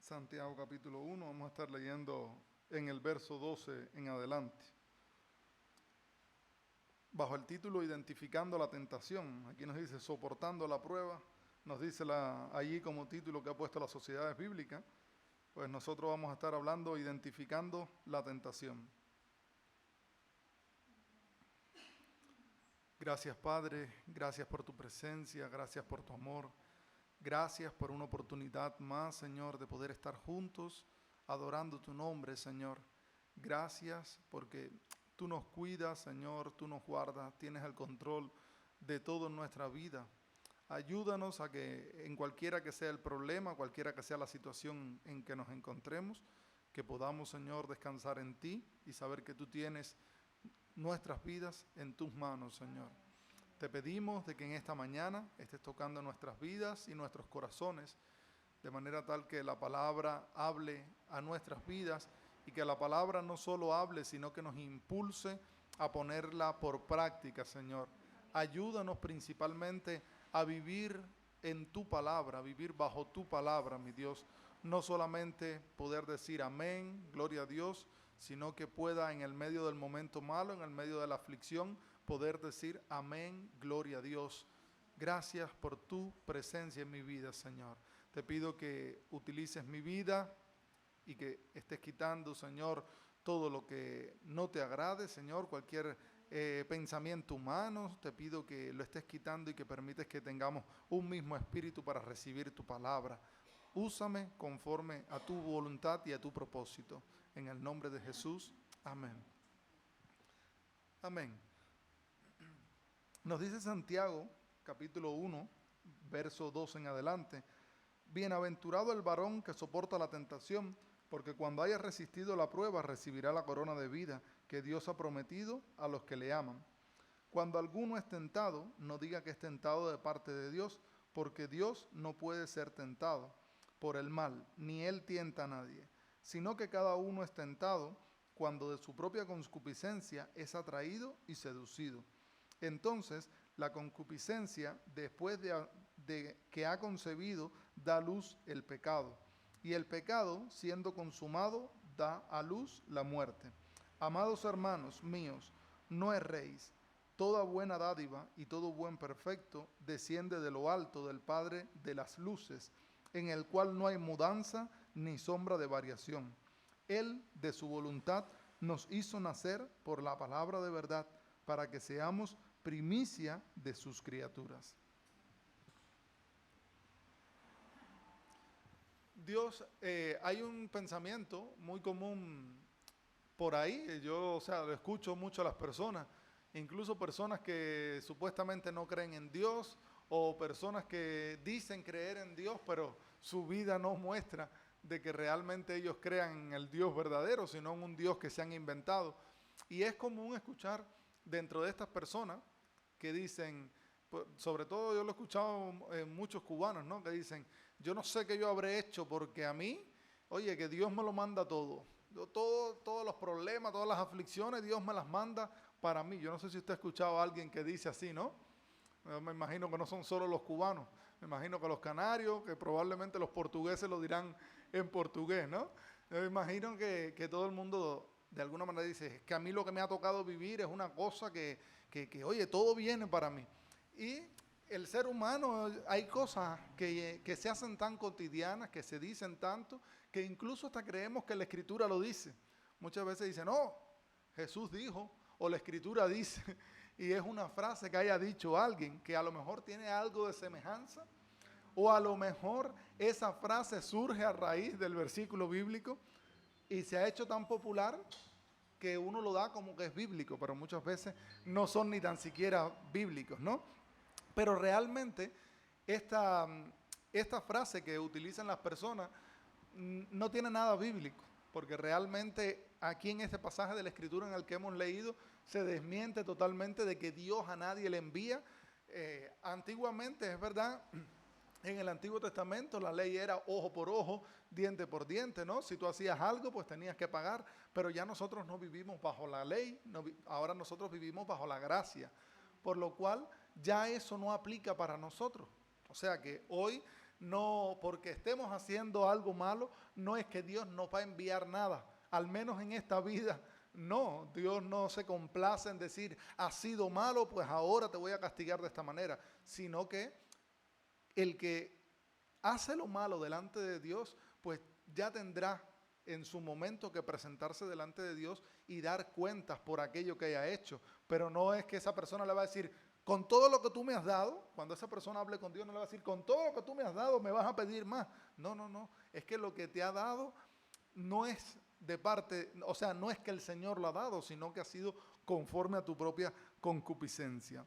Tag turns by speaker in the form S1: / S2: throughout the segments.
S1: Santiago capítulo 1, vamos a estar leyendo en el verso 12 en adelante. Bajo el título Identificando la tentación, aquí nos dice soportando la prueba, nos dice allí como título que ha puesto las sociedades bíblicas, pues nosotros vamos a estar hablando identificando la tentación. Gracias Padre, gracias por tu presencia, gracias por tu amor. Gracias por una oportunidad más, Señor, de poder estar juntos adorando tu nombre, Señor. Gracias porque tú nos cuidas, Señor, tú nos guardas, tienes el control de toda nuestra vida. Ayúdanos a que en cualquiera que sea el problema, cualquiera que sea la situación en que nos encontremos, que podamos, Señor, descansar en ti y saber que tú tienes nuestras vidas en tus manos, Señor. Te pedimos de que en esta mañana estés tocando nuestras vidas y nuestros corazones, de manera tal que la palabra hable a nuestras vidas y que la palabra no solo hable, sino que nos impulse a ponerla por práctica, Señor. Ayúdanos principalmente a vivir en tu palabra, a vivir bajo tu palabra, mi Dios. No solamente poder decir amén, gloria a Dios, sino que pueda en el medio del momento malo, en el medio de la aflicción, poder decir amén, gloria a Dios. Gracias por tu presencia en mi vida, Señor. Te pido que utilices mi vida y que estés quitando, Señor, todo lo que no te agrade, Señor, cualquier pensamiento humano. Te pido que lo estés quitando y que permites que tengamos un mismo espíritu para recibir tu palabra. Úsame conforme a tu voluntad y a tu propósito. En el nombre de Jesús, amén. Amén. Nos dice Santiago, capítulo 1, verso 2 en adelante: Bienaventurado el varón que soporta la tentación, porque cuando haya resistido la prueba recibirá la corona de vida que Dios ha prometido a los que le aman. Cuando alguno es tentado, no diga que es tentado de parte de Dios, porque Dios no puede ser tentado por el mal, ni Él tienta a nadie, sino que cada uno es tentado cuando de su propia concupiscencia es atraído y seducido. Entonces, la concupiscencia, después de que ha concebido, da a luz el pecado. Y el pecado, siendo consumado, da a luz la muerte. Amados hermanos míos, no erréis. Toda buena dádiva y todo buen perfecto desciende de lo alto del Padre de las luces, en el cual no hay mudanza ni sombra de variación. Él, de su voluntad, nos hizo nacer por la palabra de verdad, para que seamos primicia de sus criaturas. Dios, hay un pensamiento muy común por ahí, yo, lo escucho mucho a las personas, incluso personas que supuestamente no creen en Dios, o personas que dicen creer en Dios, pero su vida no muestra de que realmente ellos crean en el Dios verdadero, sino en un Dios que se han inventado. Y es común escuchar dentro de estas personas que dicen, sobre todo yo lo he escuchado en muchos cubanos, ¿no? Que dicen, yo no sé qué yo habré hecho porque a mí, oye, que Dios me lo manda todo. Todos los problemas, todas las aflicciones, Dios me las manda para mí. Yo no sé si usted ha escuchado a alguien que dice así, ¿no? Yo me imagino que no son solo los cubanos, me imagino que los canarios, que probablemente los portugueses lo dirán en portugués, ¿no? Yo me imagino que todo el mundo de alguna manera dice, es que a mí lo que me ha tocado vivir es una cosa que oye, todo viene para mí. Y el ser humano, hay cosas que se hacen tan cotidianas, que se dicen tanto, que incluso hasta creemos que la Escritura lo dice. Muchas veces dicen, no, Jesús dijo, o la Escritura dice, y es una frase que haya dicho alguien que a lo mejor tiene algo de semejanza, o a lo mejor esa frase surge a raíz del versículo bíblico y se ha hecho tan popular que uno lo da como que es bíblico, pero muchas veces no son ni tan siquiera bíblicos, ¿no? Pero realmente esta frase que utilizan las personas no tiene nada bíblico, porque realmente aquí en este pasaje de la Escritura en el que hemos leído se desmiente totalmente de que Dios a nadie le envía. Antiguamente, es verdad, en el Antiguo Testamento la ley era ojo por ojo, diente por diente, ¿no? Si tú hacías algo, pues tenías que pagar, pero ya nosotros no vivimos bajo la ley, ahora nosotros vivimos bajo la gracia, por lo cual ya eso no aplica para nosotros. O sea que hoy No, porque estemos haciendo algo malo, no es que Dios nos va a enviar nada, al menos en esta vida. No, Dios no se complace en decir, has sido malo, pues ahora te voy a castigar de esta manera, sino que el que hace lo malo delante de Dios, pues ya tendrá en su momento que presentarse delante de Dios y dar cuentas por aquello que haya hecho. Pero no es que esa persona le va a decir, con todo lo que tú me has dado, cuando esa persona hable con Dios no le va a decir, con todo lo que tú me has dado me vas a pedir más. No, no, no, es que lo que te ha dado no es de parte, o sea, no es que el Señor lo ha dado, sino que ha sido conforme a tu propia concupiscencia.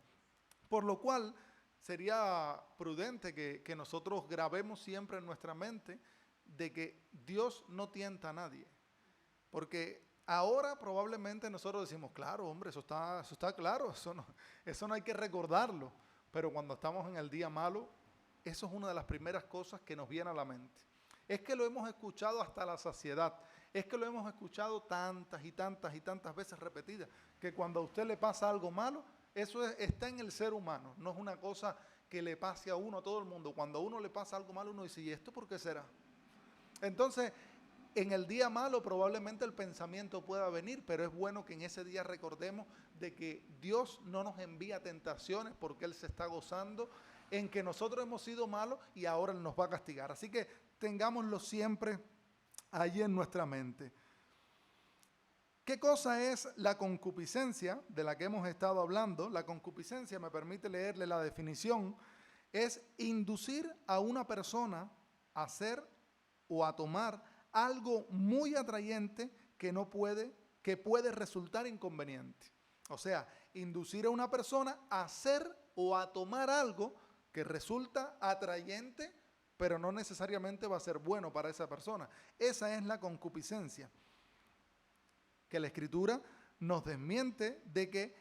S1: Por lo cual sería prudente que nosotros grabemos siempre en nuestra mente de que Dios no tienta a nadie. Porque ahora probablemente nosotros decimos, claro, hombre, eso está claro, eso no hay que recordarlo. Pero cuando estamos en el día malo, eso es una de las primeras cosas que nos viene a la mente. Es que lo hemos escuchado hasta la saciedad. Es que lo hemos escuchado tantas y tantas y tantas veces repetidas, que cuando a usted le pasa algo malo, está en el ser humano. No es una cosa que le pase a uno, a todo el mundo. Cuando a uno le pasa algo malo, uno dice, ¿y esto por qué será? Entonces, en el día malo probablemente el pensamiento pueda venir, pero es bueno que en ese día recordemos de que Dios no nos envía tentaciones porque Él se está gozando en que nosotros hemos sido malos y ahora Él nos va a castigar. Así que tengámoslo siempre allí en nuestra mente. ¿Qué cosa es la concupiscencia de la que hemos estado hablando? La concupiscencia, me permite leerle la definición, es inducir a una persona a hacer o a tomar algo muy atrayente que puede resultar inconveniente. O sea, inducir a una persona a hacer o a tomar algo que resulta atrayente, pero no necesariamente va a ser bueno para esa persona. Esa es la concupiscencia, que la Escritura nos desmiente de que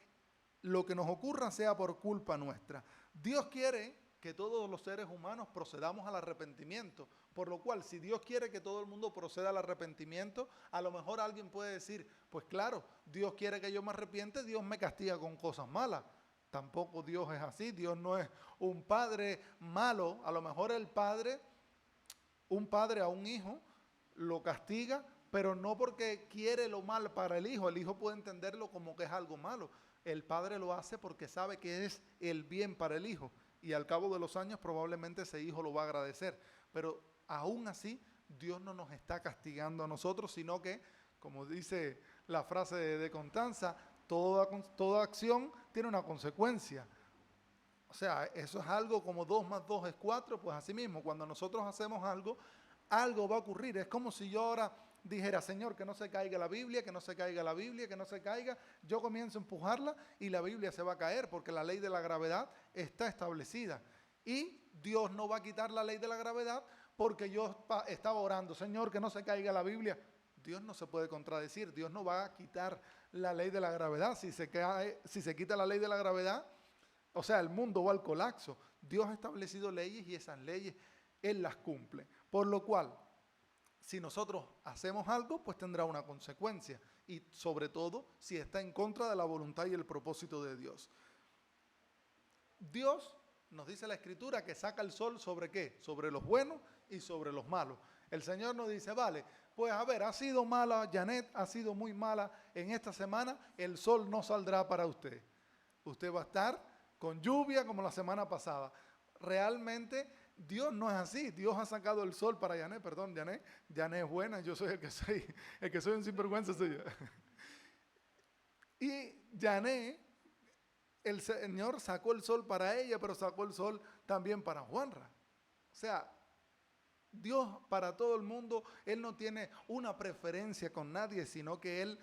S1: lo que nos ocurra sea por culpa nuestra. Dios quiere que todos los seres humanos procedamos al arrepentimiento, por lo cual si Dios quiere que todo el mundo proceda al arrepentimiento, a lo mejor alguien puede decir, pues claro, Dios quiere que yo me arrepiente, Dios me castiga con cosas malas. Tampoco Dios es así, Dios no es un padre malo. A lo mejor un padre a un hijo lo castiga, pero no porque quiere lo mal para el hijo puede entenderlo como que es algo malo. El padre lo hace porque sabe que es el bien para el hijo y al cabo de los años probablemente ese hijo lo va a agradecer. Pero aún así Dios no nos está castigando a nosotros, sino que, como dice la frase de Constanza, toda acción tiene una consecuencia. O sea, eso es algo como 2 más 2 es 4, pues así mismo, cuando nosotros hacemos algo, algo va a ocurrir. Es como si yo ahora dijera, Señor, que no se caiga la Biblia, que no se caiga la Biblia, que no se caiga. Yo comienzo a empujarla y la Biblia se va a caer porque la ley de la gravedad está establecida. Y Dios no va a quitar la ley de la gravedad porque yo estaba orando, Señor, que no se caiga la Biblia. Dios no se puede contradecir, Dios no va a quitar la ley de la gravedad. Si se quita la ley de la gravedad, o sea, el mundo va al colapso. Dios ha establecido leyes y esas leyes Él las cumple. Por lo cual, si nosotros hacemos algo, pues tendrá una consecuencia. Y sobre todo, si está en contra de la voluntad y el propósito de Dios. Dios, nos dice la Escritura, que saca el sol ¿sobre qué? Sobre los buenos y sobre los malos. El Señor nos dice, vale, pues a ver, ha sido mala Janet, ha sido muy mala en esta semana, el sol no saldrá para usted. Usted va a estar con lluvia como la semana pasada. Realmente Dios no es así. Dios ha sacado el sol para Janet, perdón, Janet es buena, yo soy el que soy un sinvergüenza soy yo. Y Janet, el Señor sacó el sol para ella, pero sacó el sol también para Juanra. O sea, Dios para todo el mundo, Él no tiene una preferencia con nadie, sino que Él,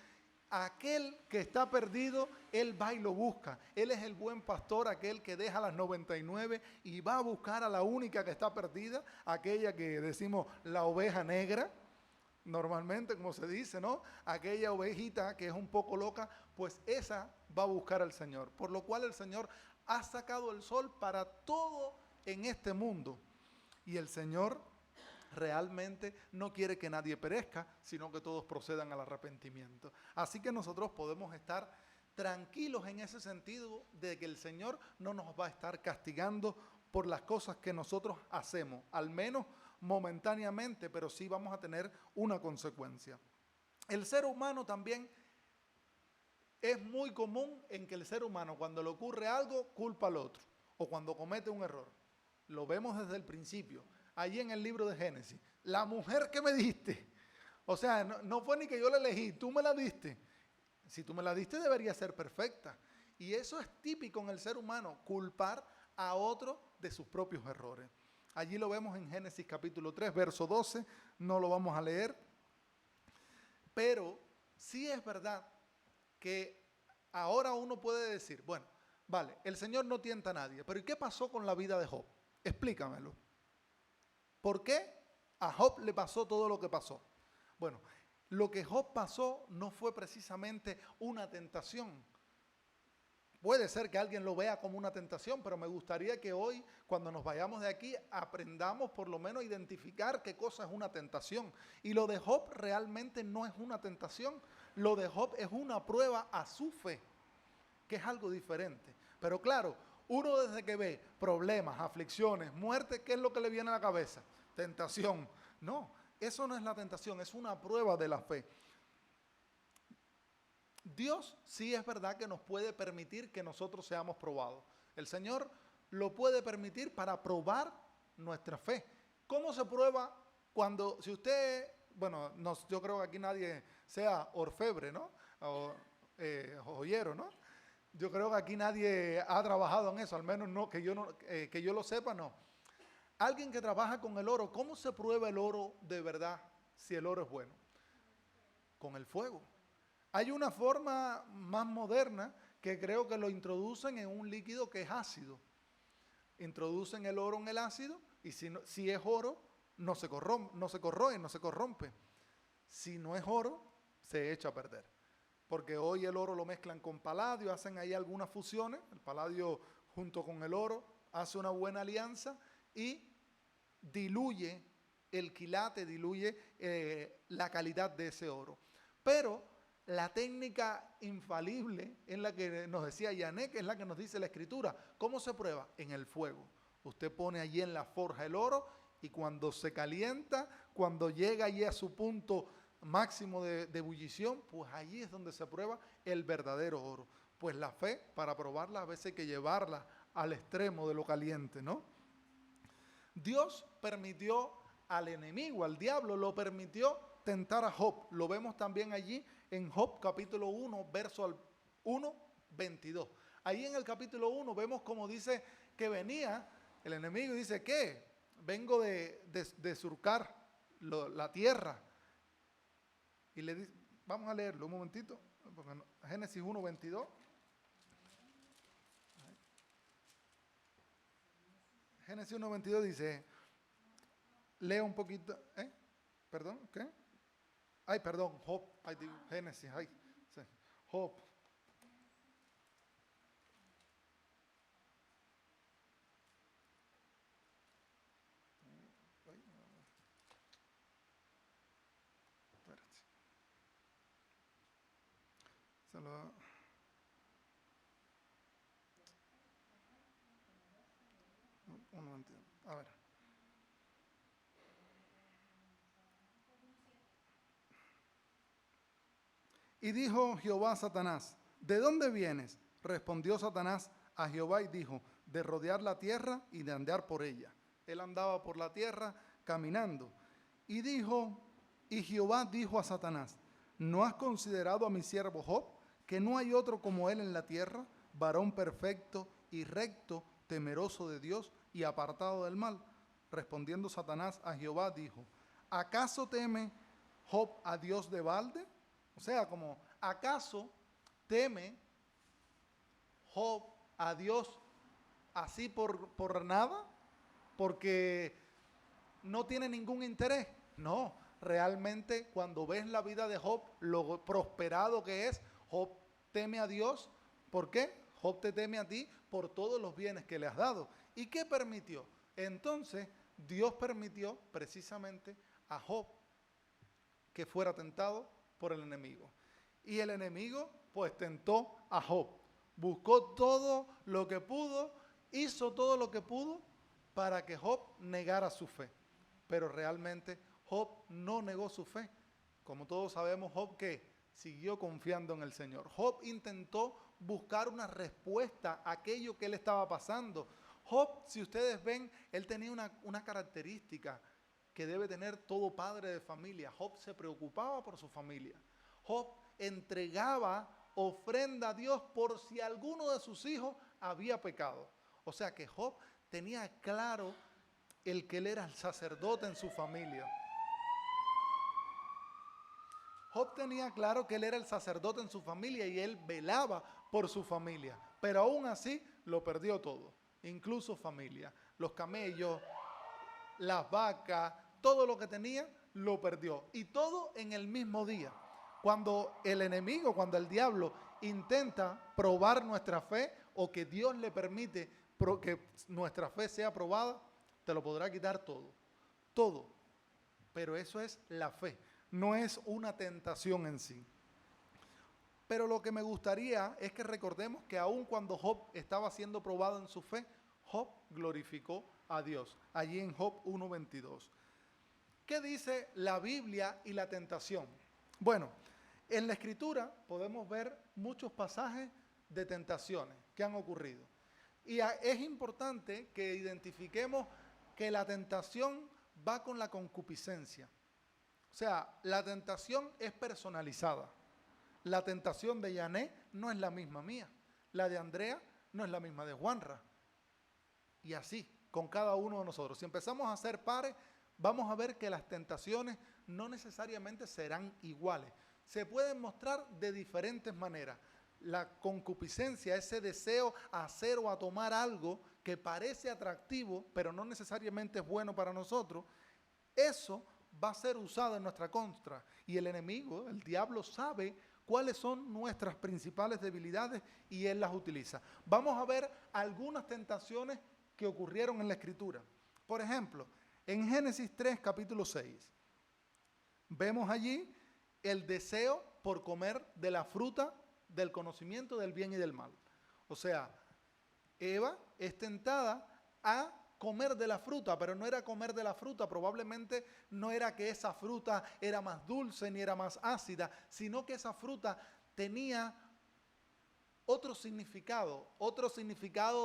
S1: aquel que está perdido, Él va y lo busca. Él es el buen pastor, aquel que deja las 99 y va a buscar a la única que está perdida, aquella que decimos la oveja negra, normalmente como se dice, ¿no? Aquella ovejita que es un poco loca, pues esa va a buscar al Señor. Por lo cual el Señor ha sacado el sol para todo en este mundo. Y el Señor realmente no quiere que nadie perezca, sino que todos procedan al arrepentimiento. Así que nosotros podemos estar tranquilos en ese sentido de que el Señor no nos va a estar castigando por las cosas que nosotros hacemos, al menos momentáneamente, pero sí vamos a tener una consecuencia. El ser humano también es muy común en que el ser humano, cuando le ocurre algo, culpa al otro, o cuando comete un error. Lo vemos desde el principio, allí en el libro de Génesis. La mujer que me diste, o sea, no fue ni que yo la elegí, tú me la diste. Si tú me la diste, debería ser perfecta. Y eso es típico en el ser humano, culpar a otro de sus propios errores. Allí lo vemos en Génesis capítulo 3, verso 12, no lo vamos a leer. Pero sí es verdad que ahora uno puede decir, bueno, vale, el Señor no tienta a nadie, pero ¿y qué pasó con la vida de Job? Explícamelo. ¿Por qué a Job le pasó todo lo que pasó? Bueno, lo que Job pasó no fue precisamente una tentación. Puede ser que alguien lo vea como una tentación, pero me gustaría que hoy, cuando nos vayamos de aquí, aprendamos por lo menos a identificar qué cosa es una tentación. Y lo de Job realmente no es una tentación. Lo de Job es una prueba a su fe, que es algo diferente. Pero claro, uno desde que ve problemas, aflicciones, muerte, ¿qué es lo que le viene a la cabeza? Tentación. No, eso no es la tentación, es una prueba de la fe. Dios sí es verdad que nos puede permitir que nosotros seamos probados. El Señor lo puede permitir para probar nuestra fe. ¿Cómo se prueba cuando, si usted, bueno, yo creo que aquí nadie sea orfebre, ¿no? O joyero, ¿no? Yo creo que aquí nadie ha trabajado en eso, al menos no, que yo lo sepa, no. Alguien que trabaja con el oro, ¿cómo se prueba el oro de verdad si el oro es bueno? Con el fuego. Hay una forma más moderna que creo que lo introducen en un líquido que es ácido. Introducen el oro en el ácido y si es oro, no se corroe, no se corrompe. Si no es oro, se echa a perder. Porque hoy el oro lo mezclan con paladio, hacen ahí algunas fusiones. El paladio junto con el oro hace una buena alianza y diluye el quilate, diluye la calidad de ese oro. Pero la técnica infalible en la que nos decía Yané, que es la que nos dice la Escritura, ¿cómo se prueba? En el fuego. Usted pone allí en la forja el oro y cuando se calienta, cuando llega allí a su punto máximo de ebullición, pues allí es donde se prueba el verdadero oro. Pues la fe, para probarla, a veces hay que llevarla al extremo de lo caliente, ¿no? Dios permitió al enemigo, al diablo, lo permitió tentar a Job. Lo vemos también allí en Job capítulo 1, verso al 1, 22. Ahí en el capítulo 1 vemos como dice que venía el enemigo y dice, ¿qué? Vengo de surcar la tierra. Y le dice, vamos a leerlo un momentito, Génesis 1, 22. Génesis 1, 22 dice, lea un poquito, perdón, ¿qué? Ay, perdón, Job, Génesis, sí, Job. Espérate. Un momentito, a ver. Y dijo Jehová a Satanás, ¿de dónde vienes? Respondió Satanás a Jehová y dijo, de rodear la tierra y de andar por ella. Él andaba por la tierra caminando. Y Jehová dijo a Satanás, ¿no has considerado a mi siervo Job, que no hay otro como él en la tierra, varón perfecto y recto, temeroso de Dios y apartado del mal? Respondiendo Satanás a Jehová dijo, ¿acaso teme Job a Dios de balde? O sea, como, ¿acaso teme Job a Dios así por nada? Porque no tiene ningún interés. No, realmente cuando ves la vida de Job, lo prosperado que es, Job teme a Dios. ¿Por qué? Job te teme a ti por todos los bienes que le has dado. ¿Y qué permitió? Entonces, Dios permitió precisamente a Job que fuera tentado por el enemigo. Y el enemigo pues tentó a Job. Buscó todo lo que pudo, hizo todo lo que pudo para que Job negara su fe. Pero realmente Job no negó su fe. Como todos sabemos, Job que siguió confiando en el Señor. Job intentó buscar una respuesta a aquello que él estaba pasando. Job, si ustedes ven, él tenía una característica que debe tener todo padre de familia. Job se preocupaba por su familia. Job entregaba ofrenda a Dios por si alguno de sus hijos había pecado. O sea que Job tenía claro el que él era el sacerdote en su familia. Job tenía claro que él era el sacerdote en su familia y él velaba por su familia. Pero aún así lo perdió todo, incluso familia. Los camellos, las vacas, todo lo que tenía lo perdió. Y todo en el mismo día. Cuando el enemigo, cuando el diablo intenta probar nuestra fe o que Dios le permite que nuestra fe sea probada, te lo podrá quitar todo. Todo. Pero eso es la fe. No es una tentación en sí. Pero lo que me gustaría es que recordemos que aun cuando Job estaba siendo probado en su fe, Job glorificó a Dios. Allí en Job 1:22. ¿Qué dice la Biblia y la tentación? Bueno, en la Escritura podemos ver muchos pasajes de tentaciones que han ocurrido. Y es importante que identifiquemos que la tentación va con la concupiscencia. O sea, la tentación es personalizada. La tentación de Yané no es la misma mía. La de Andrea no es la misma de Juanra. Y así, con cada uno de nosotros. Si empezamos a ser pares, vamos a ver que las tentaciones no necesariamente serán iguales. Se pueden mostrar de diferentes maneras. La concupiscencia, ese deseo a hacer o a tomar algo que parece atractivo, pero no necesariamente es bueno para nosotros, eso va a ser usado en nuestra contra. Y el enemigo, el diablo, sabe cuáles son nuestras principales debilidades y él las utiliza. Vamos a ver algunas tentaciones que ocurrieron en la Escritura. Por ejemplo, en Génesis 3, capítulo 6, vemos allí el deseo por comer de la fruta del conocimiento del bien y del mal. O sea, Eva es tentada a comer de la fruta, pero no era comer de la fruta, probablemente no era que esa fruta era más dulce ni era más ácida, sino que esa fruta tenía otro significado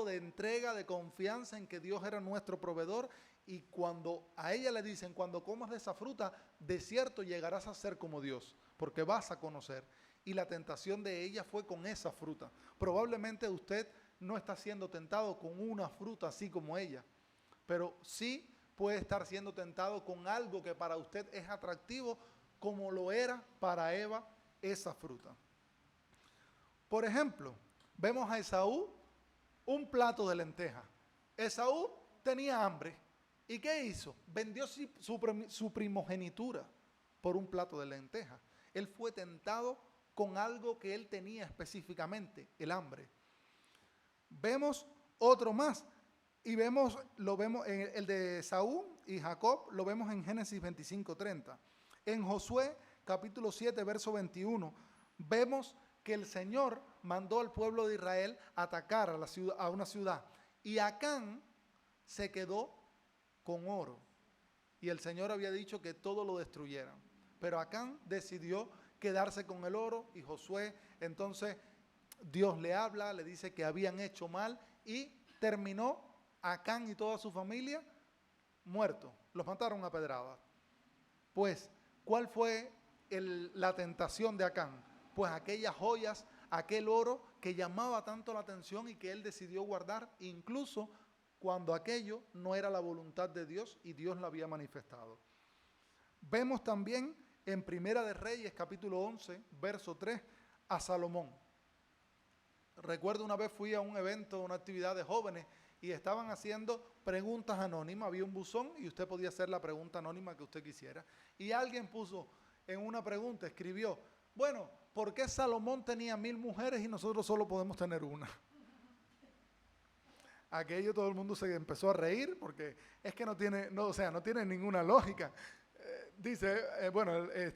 S1: de entrega, de confianza en que Dios era nuestro proveedor. Y cuando a ella le dicen, cuando comas de esa fruta, de cierto llegarás a ser como Dios, porque vas a conocer. Y la tentación de ella fue con esa fruta. Probablemente usted no está siendo tentado con una fruta así como ella, pero sí puede estar siendo tentado con algo que para usted es atractivo, como lo era para Eva esa fruta. Por ejemplo, vemos a Esaú, un plato de lentejas. Esaú tenía hambre. ¿Y qué hizo? Vendió su primogenitura por un plato de lentejas. Él fue tentado con algo que él tenía específicamente, el hambre. Vemos otro más. Y lo vemos en el de Esaú y Jacob, lo vemos en Génesis 25:30. En Josué, capítulo 7, verso 21, vemos que el Señor mandó al pueblo de Israel a atacar a una ciudad. Y Acán se quedó con oro. Y el Señor había dicho que todo lo destruyeran. Pero Acán decidió quedarse con el oro y Josué, entonces Dios le habla, le dice que habían hecho mal y terminó Acán y toda su familia muertos. Los mataron a pedradas. Pues, ¿cuál fue la tentación de Acán? Pues aquellas joyas, aquel oro que llamaba tanto la atención y que él decidió guardar, incluso cuando aquello no era la voluntad de Dios y Dios la había manifestado. Vemos también en Primera de Reyes, capítulo 11, verso 3, a Salomón. Recuerdo una vez fui a un evento, una actividad de jóvenes, y estaban haciendo preguntas anónimas. Había un buzón y usted podía hacer la pregunta anónima que usted quisiera. Y alguien puso en una pregunta, escribió, bueno, ¿por qué Salomón tenía 1000 mujeres y nosotros solo podemos tener una? Aquello todo el mundo se empezó a reír porque es que no tiene ninguna lógica. Dice,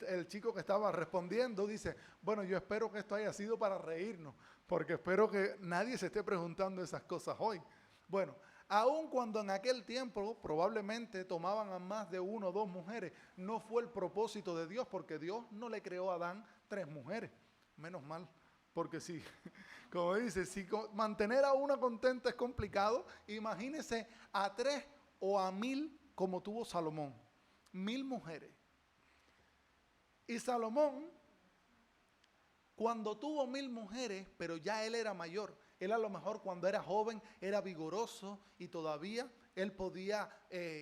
S1: el chico que estaba respondiendo dice, bueno, yo espero que esto haya sido para reírnos, porque espero que nadie se esté preguntando esas cosas hoy. Bueno, Aun cuando en aquel tiempo probablemente tomaban a más de una o dos mujeres, no fue el propósito de Dios, porque Dios no le creó a Adán 3 mujeres. Menos mal, porque si, como dice, si mantener a una contenta es complicado, imagínese a 3 o a 1000 como tuvo Salomón. 1000 mujeres. Y Salomón, cuando tuvo 1000 mujeres, pero ya él era mayor, él a lo mejor cuando era joven era vigoroso y todavía él podía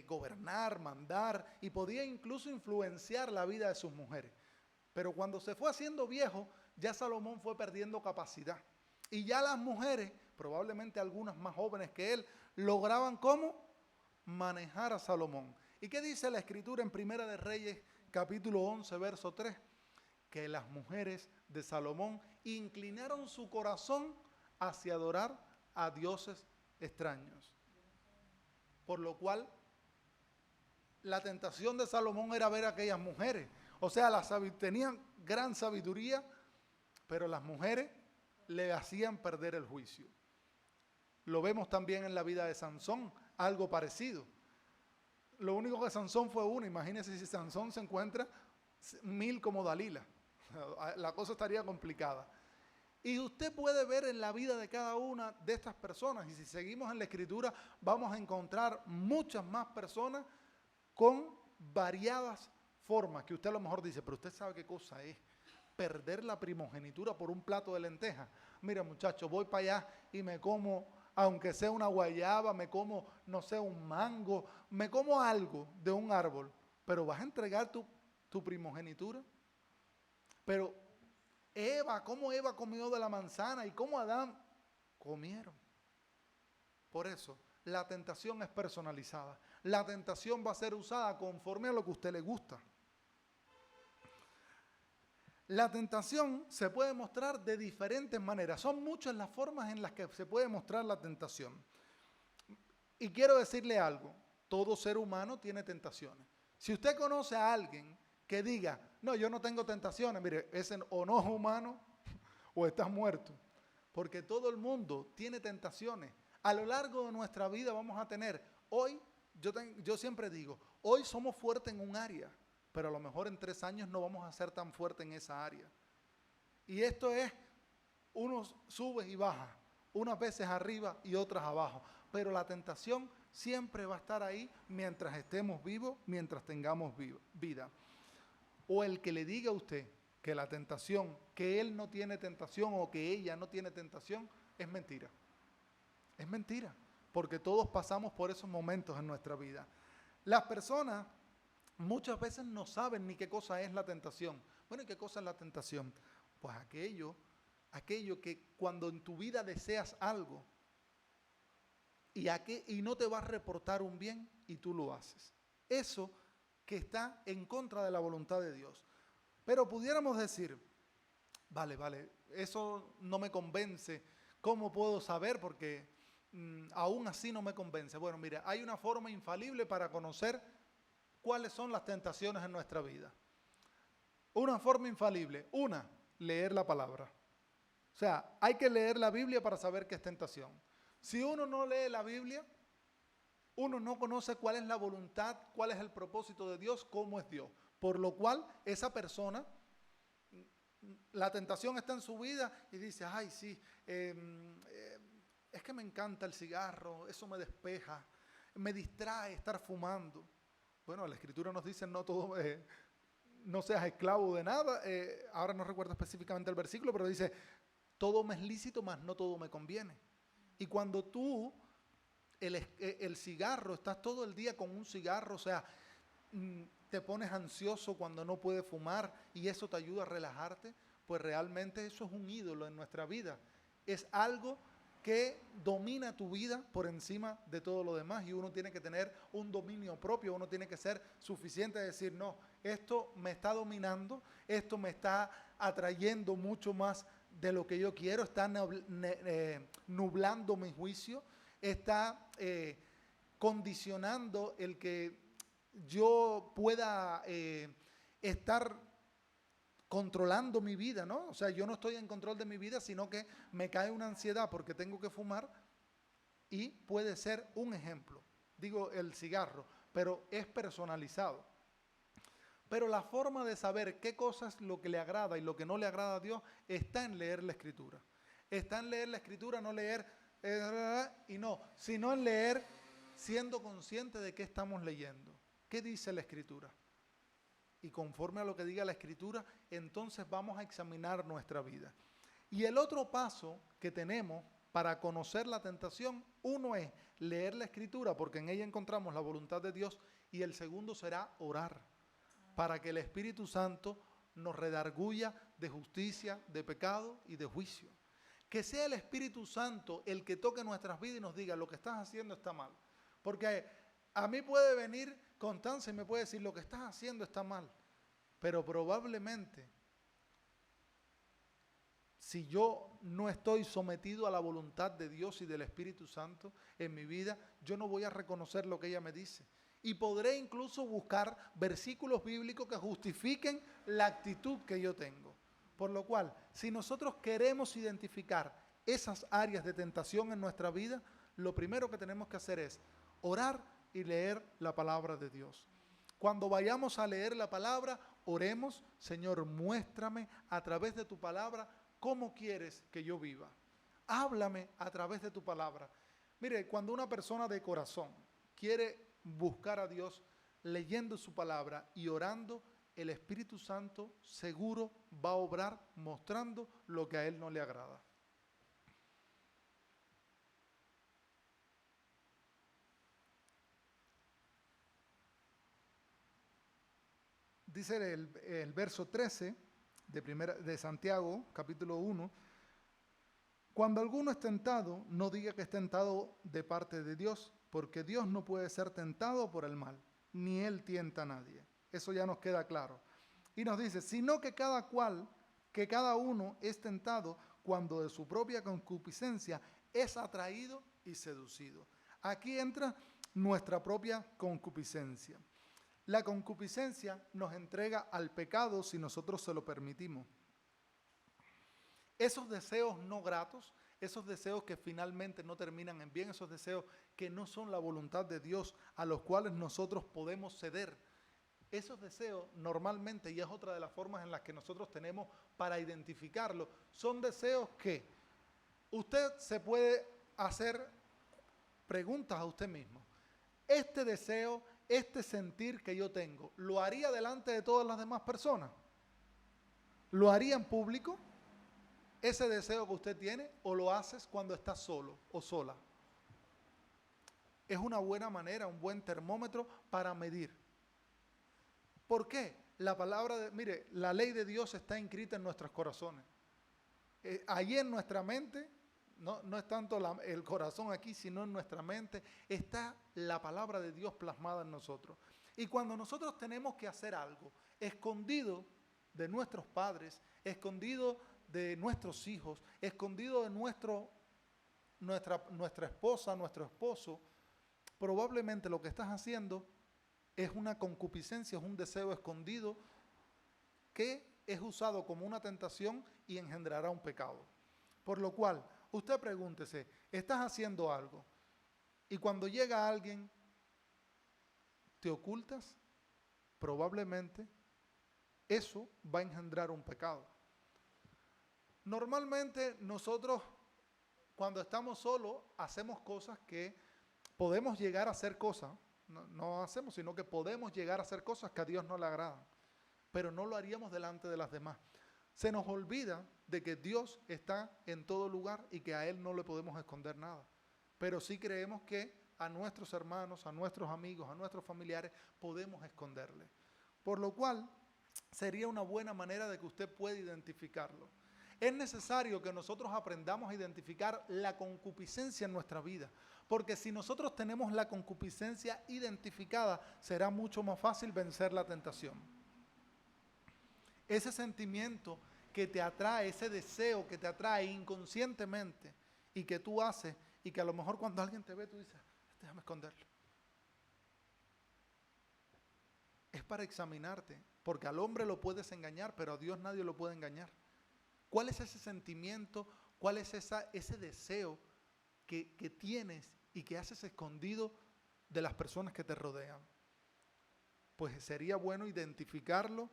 S1: gobernar, mandar y podía incluso influenciar la vida de sus mujeres. Pero cuando se fue haciendo viejo, ya Salomón fue perdiendo capacidad. Y ya las mujeres, probablemente algunas más jóvenes que él, lograban ¿cómo? Manejar a Salomón. ¿Y qué dice la Escritura en Primera de Reyes, capítulo 11, verso 3? Que las mujeres de Salomón inclinaron su corazón hacia adorar a dioses extraños. Por lo cual, la tentación de Salomón era ver a aquellas mujeres. O sea, tenían gran sabiduría, pero las mujeres le hacían perder el juicio. Lo vemos también en la vida de Sansón, algo parecido. Lo único que Sansón fue uno. Imagínense si Sansón se encuentra 1000 como Dalila. La cosa estaría complicada. Y usted puede ver en la vida de cada una de estas personas, y si seguimos en la Escritura, vamos a encontrar muchas más personas con variadas formas, que usted a lo mejor dice, pero usted sabe qué cosa es perder la primogenitura por un plato de lentejas. Mira, muchacho, voy para allá y me como, aunque sea una guayaba, me como, no sé, un mango, me como algo de un árbol, pero vas a entregar tu primogenitura. Pero Eva, ¿cómo Eva comió de la manzana y cómo Adán comieron? Por eso, la tentación es personalizada. La tentación va a ser usada conforme a lo que a usted le gusta. La tentación se puede mostrar de diferentes maneras. Son muchas las formas en las que se puede mostrar la tentación. Y quiero decirle algo, todo ser humano tiene tentaciones. Si usted conoce a alguien que diga, no, yo no tengo tentaciones, mire, ese o no es humano o está muerto. Porque todo el mundo tiene tentaciones. A lo largo de nuestra vida vamos a tener, hoy, yo siempre digo, hoy somos fuertes en un área, pero a lo mejor en 3 años no vamos a ser tan fuertes en esa área. Y esto es, unos subes y bajas, unas veces arriba y otras abajo. Pero la tentación siempre va a estar ahí mientras estemos vivos, mientras tengamos vida. O el que le diga a usted que la tentación, que él no tiene tentación o que ella no tiene tentación, es mentira. Es mentira, porque todos pasamos por esos momentos en nuestra vida. Las personas muchas veces no saben ni qué cosa es la tentación. Bueno, ¿y qué cosa es la tentación? Pues aquello que cuando en tu vida deseas algo y no te va a reportar un bien y tú lo haces. Eso que está en contra de la voluntad de Dios. Pero pudiéramos decir, vale, eso no me convence. ¿Cómo puedo saber? Porque aún así no me convence. Bueno, mira, hay una forma infalible para conocer cuáles son las tentaciones en nuestra vida. Una forma infalible. Leer la palabra. O sea, hay que leer la Biblia para saber qué es tentación. Si uno no lee la Biblia, uno no conoce cuál es la voluntad, cuál es el propósito de Dios, cómo es Dios. Por lo cual, esa persona, la tentación está en su vida y dice, ay, sí, es que me encanta el cigarro, eso me despeja, me distrae estar fumando. Bueno, la Escritura nos dice, no seas esclavo de nada. Ahora no recuerdo específicamente el versículo, pero dice, todo me es lícito, mas no todo me conviene. Y cuando tú, el cigarro, estás todo el día con un cigarro, o sea, te pones ansioso cuando no puedes fumar y eso te ayuda a relajarte, pues realmente eso es un ídolo en nuestra vida. Es algo que domina tu vida por encima de todo lo demás y uno tiene que tener un dominio propio, uno tiene que ser suficiente de decir, no, esto me está dominando, esto me está atrayendo mucho más de lo que yo quiero, está nublando mi juicio, está condicionando el que yo pueda estar controlando mi vida, ¿no? O sea, yo no estoy en control de mi vida, sino que me cae una ansiedad porque tengo que fumar. y puede ser un ejemplo. Digo el cigarro, pero es personalizado. Pero la forma de saber qué cosa es lo que le agrada y lo que no le agrada a Dios está en leer la Escritura. Está en leer la Escritura, no leer sino en leer siendo consciente de qué estamos leyendo. ¿Qué dice la Escritura? Y conforme a lo que diga la Escritura, entonces vamos a examinar nuestra vida. Y el otro paso que tenemos para conocer la tentación, uno es leer la Escritura, porque en ella encontramos la voluntad de Dios, y el segundo será orar, para que el Espíritu Santo nos redarguya de justicia, de pecado y de juicio. Que sea el Espíritu Santo el que toque nuestras vidas y nos diga, lo que estás haciendo está mal. Porque a mí puede venir Constanza y me puede decir, lo que estás haciendo está mal. Pero probablemente, si yo no estoy sometido a la voluntad de Dios y del Espíritu Santo en mi vida, yo no voy a reconocer lo que ella me dice. Y podré incluso buscar versículos bíblicos que justifiquen la actitud que yo tengo. Por lo cual, si nosotros queremos identificar esas áreas de tentación en nuestra vida, lo primero que tenemos que hacer es orar y leer la palabra de Dios. Cuando vayamos a leer la palabra, oremos, Señor, muéstrame a través de tu palabra cómo quieres que yo viva. Háblame a través de tu palabra. Mire, cuando una persona de corazón quiere buscar a Dios leyendo su palabra y orando, el Espíritu Santo seguro va a obrar mostrando lo que a él no le agrada. Dice el verso 13 de Santiago, capítulo 1, cuando alguno es tentado, no diga que es tentado de parte de Dios, porque Dios no puede ser tentado por el mal, ni Él tienta a nadie. Eso ya nos queda claro. Y nos dice, sino que cada uno es tentado cuando de su propia concupiscencia es atraído y seducido. Aquí entra nuestra propia concupiscencia. La concupiscencia nos entrega al pecado si nosotros se lo permitimos. Esos deseos no gratos, esos deseos que finalmente no terminan en bien, esos deseos que no son la voluntad de Dios, a los cuales nosotros podemos ceder. Esos deseos normalmente, y es otra de las formas en las que nosotros tenemos para identificarlo, son deseos que usted se puede hacer preguntas a usted mismo. Este deseo, este sentir que yo tengo, ¿lo haría delante de todas las demás personas? ¿Lo haría en público? Ese deseo que usted tiene, o lo haces cuando estás solo o sola. Es una buena manera, un buen termómetro para medir. ¿Por qué? Mire, la ley de Dios está inscrita en nuestros corazones. Allí en nuestra mente, no es tanto el corazón aquí, sino en nuestra mente, está la palabra de Dios plasmada en nosotros. Y cuando nosotros tenemos que hacer algo, escondido de nuestros padres, escondido de nuestros hijos, escondido de nuestra esposa, nuestro esposo, probablemente lo que estás haciendo es una concupiscencia, es un deseo escondido que es usado como una tentación y engendrará un pecado. Por lo cual, usted pregúntese, ¿estás haciendo algo? Y cuando llega alguien, ¿te ocultas? Probablemente eso va a engendrar un pecado. Normalmente nosotros, cuando estamos solos, hacemos cosas que podemos llegar a hacer cosas. No hacemos, sino que podemos llegar a hacer cosas que a Dios no le agradan, pero no lo haríamos delante de las demás. Se nos olvida de que Dios está en todo lugar y que a Él no le podemos esconder nada, pero sí creemos que a nuestros hermanos, a nuestros amigos, a nuestros familiares podemos esconderle, por lo cual sería una buena manera de que usted pueda identificarlo. Es necesario que nosotros aprendamos a identificar la concupiscencia en nuestra vida, porque si nosotros tenemos la concupiscencia identificada, será mucho más fácil vencer la tentación. Ese sentimiento que te atrae, ese deseo que te atrae inconscientemente y que tú haces, y que a lo mejor cuando alguien te ve tú dices, déjame esconderlo. Es para examinarte, porque al hombre lo puedes engañar, pero a Dios nadie lo puede engañar. ¿Cuál es ese sentimiento? ¿Cuál es ese deseo que tienes y que haces escondido de las personas que te rodean. Pues sería bueno identificarlo,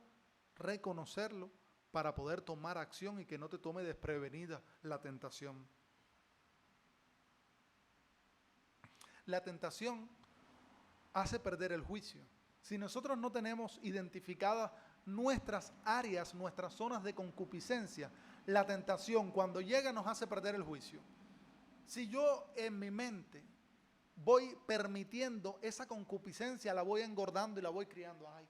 S1: reconocerlo, para poder tomar acción y que no te tome desprevenida la tentación. La tentación hace perder el juicio. Si nosotros no tenemos identificadas nuestras áreas, nuestras zonas de concupiscencia, la tentación cuando llega nos hace perder el juicio. Si yo en mi mente voy permitiendo esa concupiscencia, la voy engordando y la voy criando. Ay,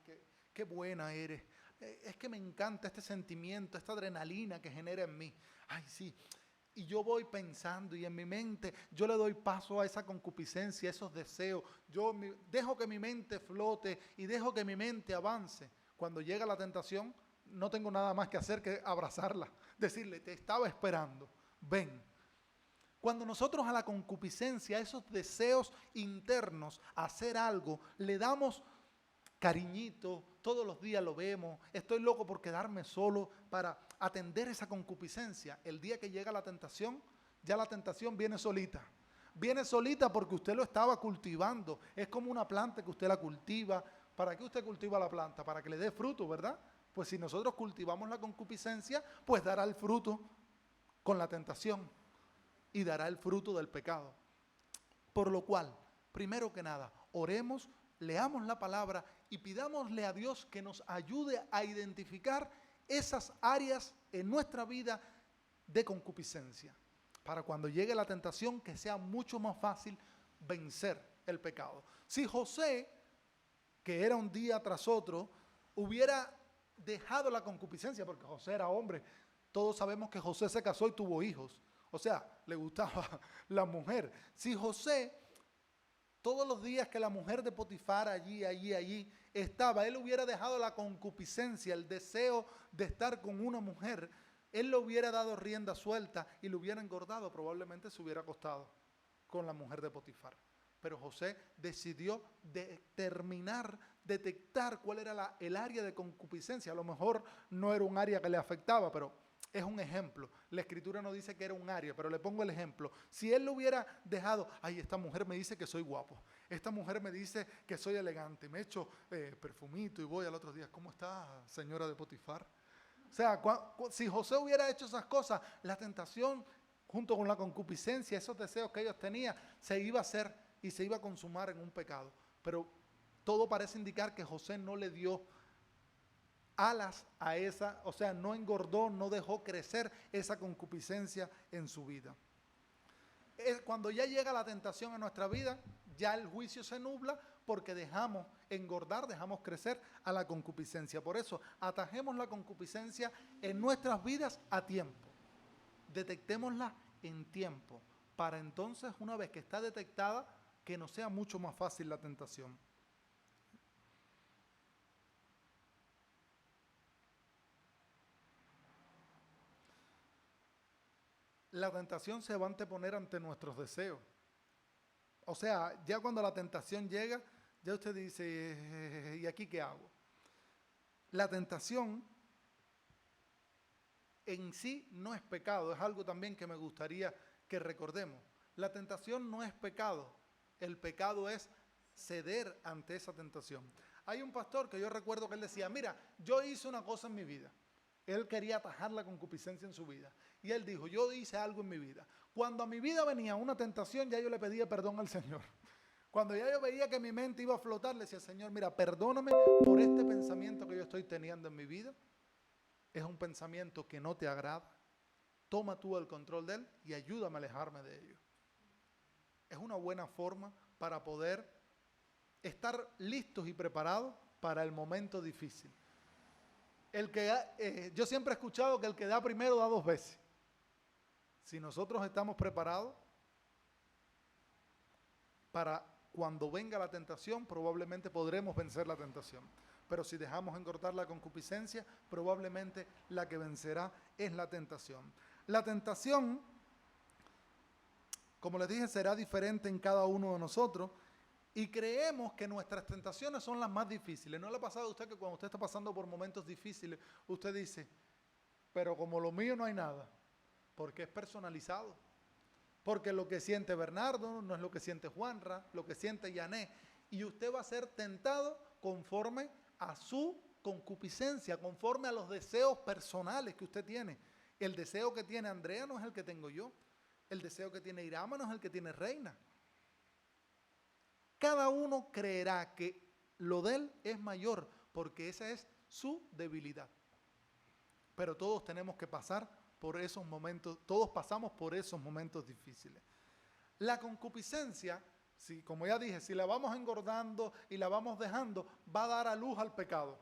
S1: qué buena eres. Es que me encanta este sentimiento, esta adrenalina que genera en mí. Ay, sí. Y yo voy pensando y en mi mente yo le doy paso a esa concupiscencia, a esos deseos. Dejo que mi mente flote y dejo que mi mente avance. Cuando llega la tentación, no tengo nada más que hacer que abrazarla. Decirle, te estaba esperando, ven. Cuando nosotros a la concupiscencia, a esos deseos internos, a hacer algo, le damos cariñito, todos los días lo vemos, estoy loco por quedarme solo para atender esa concupiscencia. El día que llega la tentación, ya la tentación viene solita. Viene solita porque usted lo estaba cultivando. Es como una planta que usted la cultiva. ¿Para qué usted cultiva la planta? Para que le dé fruto, ¿verdad? Pues si nosotros cultivamos la concupiscencia, pues dará el fruto con la tentación y dará el fruto del pecado. Por lo cual, primero que nada, oremos, leamos la palabra y pidámosle a Dios que nos ayude a identificar esas áreas en nuestra vida de concupiscencia, para cuando llegue la tentación que sea mucho más fácil vencer el pecado. Si José, que era un día tras otro, hubiera dejado la concupiscencia, porque José era hombre, todos sabemos que José se casó y tuvo hijos, o sea, le gustaba la mujer. Si José, todos los días que la mujer de Potifar allí estaba, él hubiera dejado la concupiscencia, el deseo de estar con una mujer, él le hubiera dado rienda suelta y lo hubiera engordado, probablemente se hubiera acostado con la mujer de Potifar. Pero José decidió detectar cuál era el área de concupiscencia. A lo mejor no era un área que le afectaba, pero es un ejemplo. La escritura no dice que era un área, pero le pongo el ejemplo. Si él lo hubiera dejado, ay, esta mujer me dice que soy guapo, esta mujer me dice que soy elegante, me echo perfumito y voy al otro día, ¿cómo está, señora de Potifar? O sea, si José hubiera hecho esas cosas, la tentación, junto con la concupiscencia, esos deseos que ellos tenían, se iba a hacer y se iba a consumar en un pecado. Pero todo parece indicar que José no le dio alas a esa, o sea, no engordó, no dejó crecer esa concupiscencia en su vida. Cuando ya llega la tentación a nuestra vida, ya el juicio se nubla porque dejamos engordar, dejamos crecer a la concupiscencia. Por eso, atajemos la concupiscencia en nuestras vidas a tiempo. Detectémosla en tiempo, para entonces, una vez que está detectada, que nos sea mucho más fácil la tentación. La tentación se va a anteponer ante nuestros deseos. O sea, ya cuando la tentación llega, ya usted dice, ¿y aquí qué hago? La tentación en sí no es pecado, es algo también que me gustaría que recordemos. La tentación no es pecado, el pecado es ceder ante esa tentación. Hay un pastor que yo recuerdo que él decía, mira, yo hice una cosa en mi vida. Él quería atajar la concupiscencia en su vida. Y él dijo, yo hice algo en mi vida. Cuando a mi vida venía una tentación, ya yo le pedía perdón al Señor. Cuando ya yo veía que mi mente iba a flotar, le decía, Señor, mira, perdóname por este pensamiento que yo estoy teniendo en mi vida. Es un pensamiento que no te agrada. Toma tú el control de él y ayúdame a alejarme de ello. Es una buena forma para poder estar listos y preparados para el momento difícil. Yo siempre he escuchado que el que da primero da dos veces. Si nosotros estamos preparados para cuando venga la tentación, probablemente podremos vencer la tentación. Pero si dejamos engordar la concupiscencia, probablemente la que vencerá es la tentación. La tentación, como les dije, será diferente en cada uno de nosotros. Y creemos que nuestras tentaciones son las más difíciles. ¿No le ha pasado a usted que cuando usted está pasando por momentos difíciles, usted dice, pero como lo mío no hay nada? Porque es personalizado. Porque lo que siente Bernardo no es lo que siente Juanra, lo que siente Yané. Y usted va a ser tentado conforme a su concupiscencia, conforme a los deseos personales que usted tiene. El deseo que tiene Andrea no es el que tengo yo. El deseo que tiene Irama no es el que tiene Reina. Cada uno creerá que lo de él es mayor, porque esa es su debilidad. Pero todos tenemos que pasar por esos momentos, todos pasamos por esos momentos difíciles. La concupiscencia, si, como ya dije, si la vamos engordando y la vamos dejando, va a dar a luz al pecado.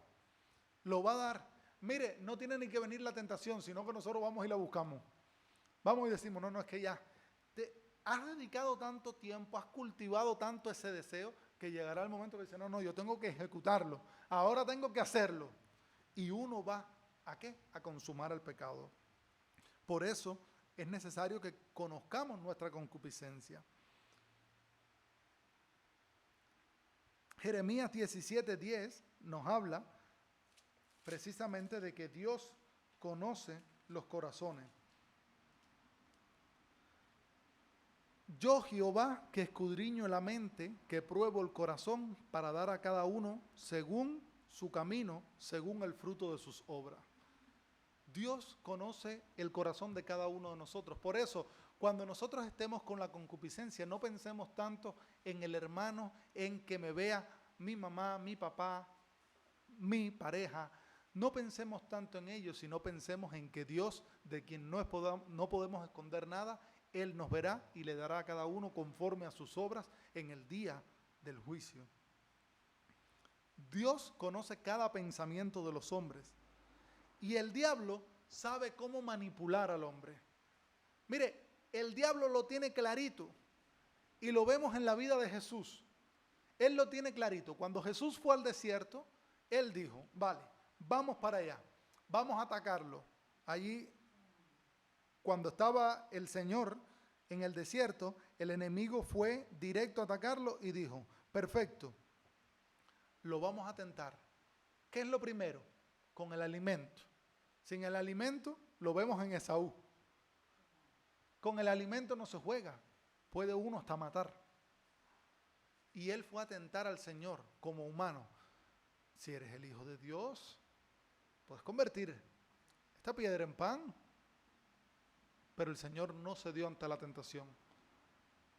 S1: Lo va a dar. Mire, no tiene ni que venir la tentación, sino que nosotros vamos y la buscamos. Vamos y decimos, no, es que ya te has dedicado tanto tiempo, has cultivado tanto ese deseo, que llegará el momento que dice, no, yo tengo que ejecutarlo, ahora tengo que hacerlo. Y uno va, ¿a qué? A consumar el pecado. Por eso es necesario que conozcamos nuestra concupiscencia. Jeremías 17:10 nos habla precisamente de que Dios conoce los corazones. Yo, Jehová, que escudriño la mente, que pruebo el corazón para dar a cada uno según su camino, según el fruto de sus obras. Dios conoce el corazón de cada uno de nosotros. Por eso, cuando nosotros estemos con la concupiscencia, no pensemos tanto en el hermano, en que me vea mi mamá, mi papá, mi pareja. No pensemos tanto en ellos, sino pensemos en que Dios, de quien no podemos esconder nada, Él nos verá y le dará a cada uno conforme a sus obras en el día del juicio. Dios conoce cada pensamiento de los hombres. Y el diablo sabe cómo manipular al hombre. Mire, el diablo lo tiene clarito y lo vemos en la vida de Jesús. Él lo tiene clarito. Cuando Jesús fue al desierto, Él dijo, vale, vamos para allá, vamos a atacarlo. Allí, cuando estaba el Señor en el desierto, el enemigo fue directo a atacarlo y dijo, perfecto, lo vamos a tentar. ¿Qué es lo primero? Con el alimento. Sin el alimento, lo vemos en Esaú. Con el alimento no se juega, puede uno hasta matar. Y él fue a tentar al Señor como humano. Si eres el Hijo de Dios, puedes convertir esta piedra en pan. Pero el Señor no cedió ante la tentación.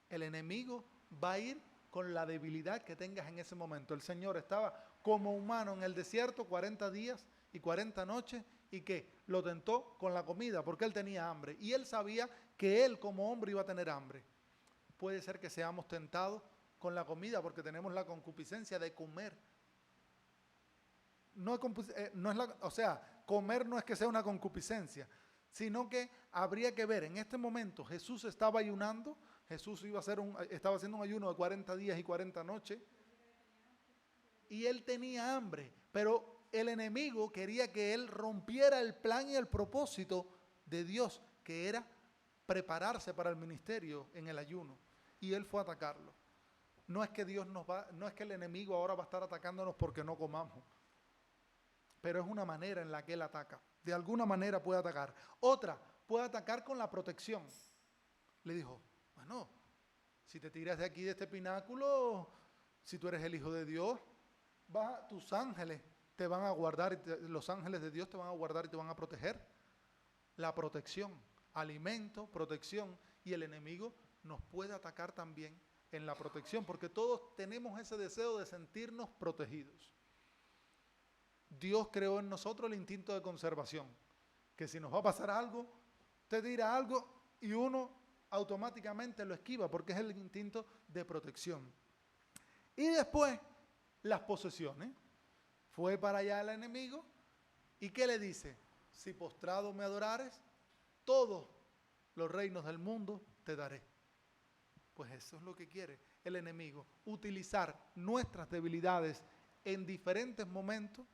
S1: El enemigo va a ir con la debilidad que tengas en ese momento. El Señor estaba como humano en el desierto 40 días y 40 noches y que lo tentó con la comida porque él tenía hambre. Y él sabía que él como hombre iba a tener hambre. Puede ser que seamos tentados con la comida porque tenemos la concupiscencia de comer. Comer no es que sea una concupiscencia, sino que habría que ver, en este momento Jesús estaba ayunando, Jesús estaba haciendo un ayuno de 40 días y 40 noches, y él tenía hambre, pero el enemigo quería que él rompiera el plan y el propósito de Dios, que era prepararse para el ministerio en el ayuno, y él fue a atacarlo. No es que no es que el enemigo ahora va a estar atacándonos porque no comamos, pero es una manera en la que él ataca. De alguna manera puede atacar. Otra, puede atacar con la protección. Le dijo, bueno, si te tiras de aquí de este pináculo, si tú eres el Hijo de Dios, tus ángeles te van a guardar, los ángeles de Dios te van a guardar y te van a proteger. La protección, alimento, protección, y el enemigo nos puede atacar también en la protección, porque todos tenemos ese deseo de sentirnos protegidos. Dios creó en nosotros el instinto de conservación, que si nos va a pasar algo, usted dirá algo y uno automáticamente lo esquiva, porque es el instinto de protección. Y después, las posesiones. Fue para allá el enemigo, ¿y qué le dice? Si postrado me adorares, todos los reinos del mundo te daré. Pues eso es lo que quiere el enemigo, utilizar nuestras debilidades en diferentes momentos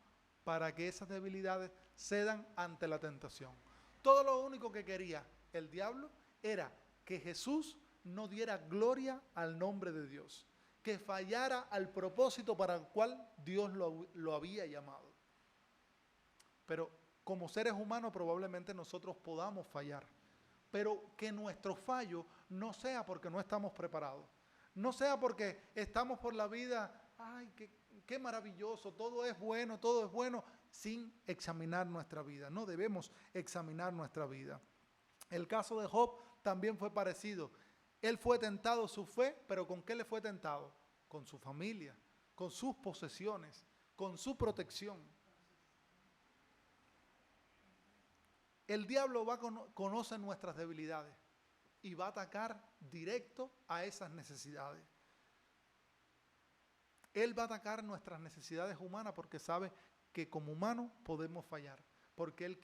S1: para que esas debilidades cedan ante la tentación. Todo lo único que quería el diablo era que Jesús no diera gloria al nombre de Dios, que fallara al propósito para el cual Dios lo había llamado. Pero como seres humanos probablemente nosotros podamos fallar, pero que nuestro fallo no sea porque no estamos preparados. No sea porque estamos por la vida, ay, qué maravilloso, todo es bueno, sin examinar nuestra vida. No debemos examinar nuestra vida. El caso de Job también fue parecido. Él fue tentado su fe, pero ¿con qué le fue tentado? Con su familia, con sus posesiones, con su protección. El diablo conoce nuestras debilidades y va a atacar directo a esas necesidades. Él va a atacar nuestras necesidades humanas porque sabe que como humanos podemos fallar. Porque Él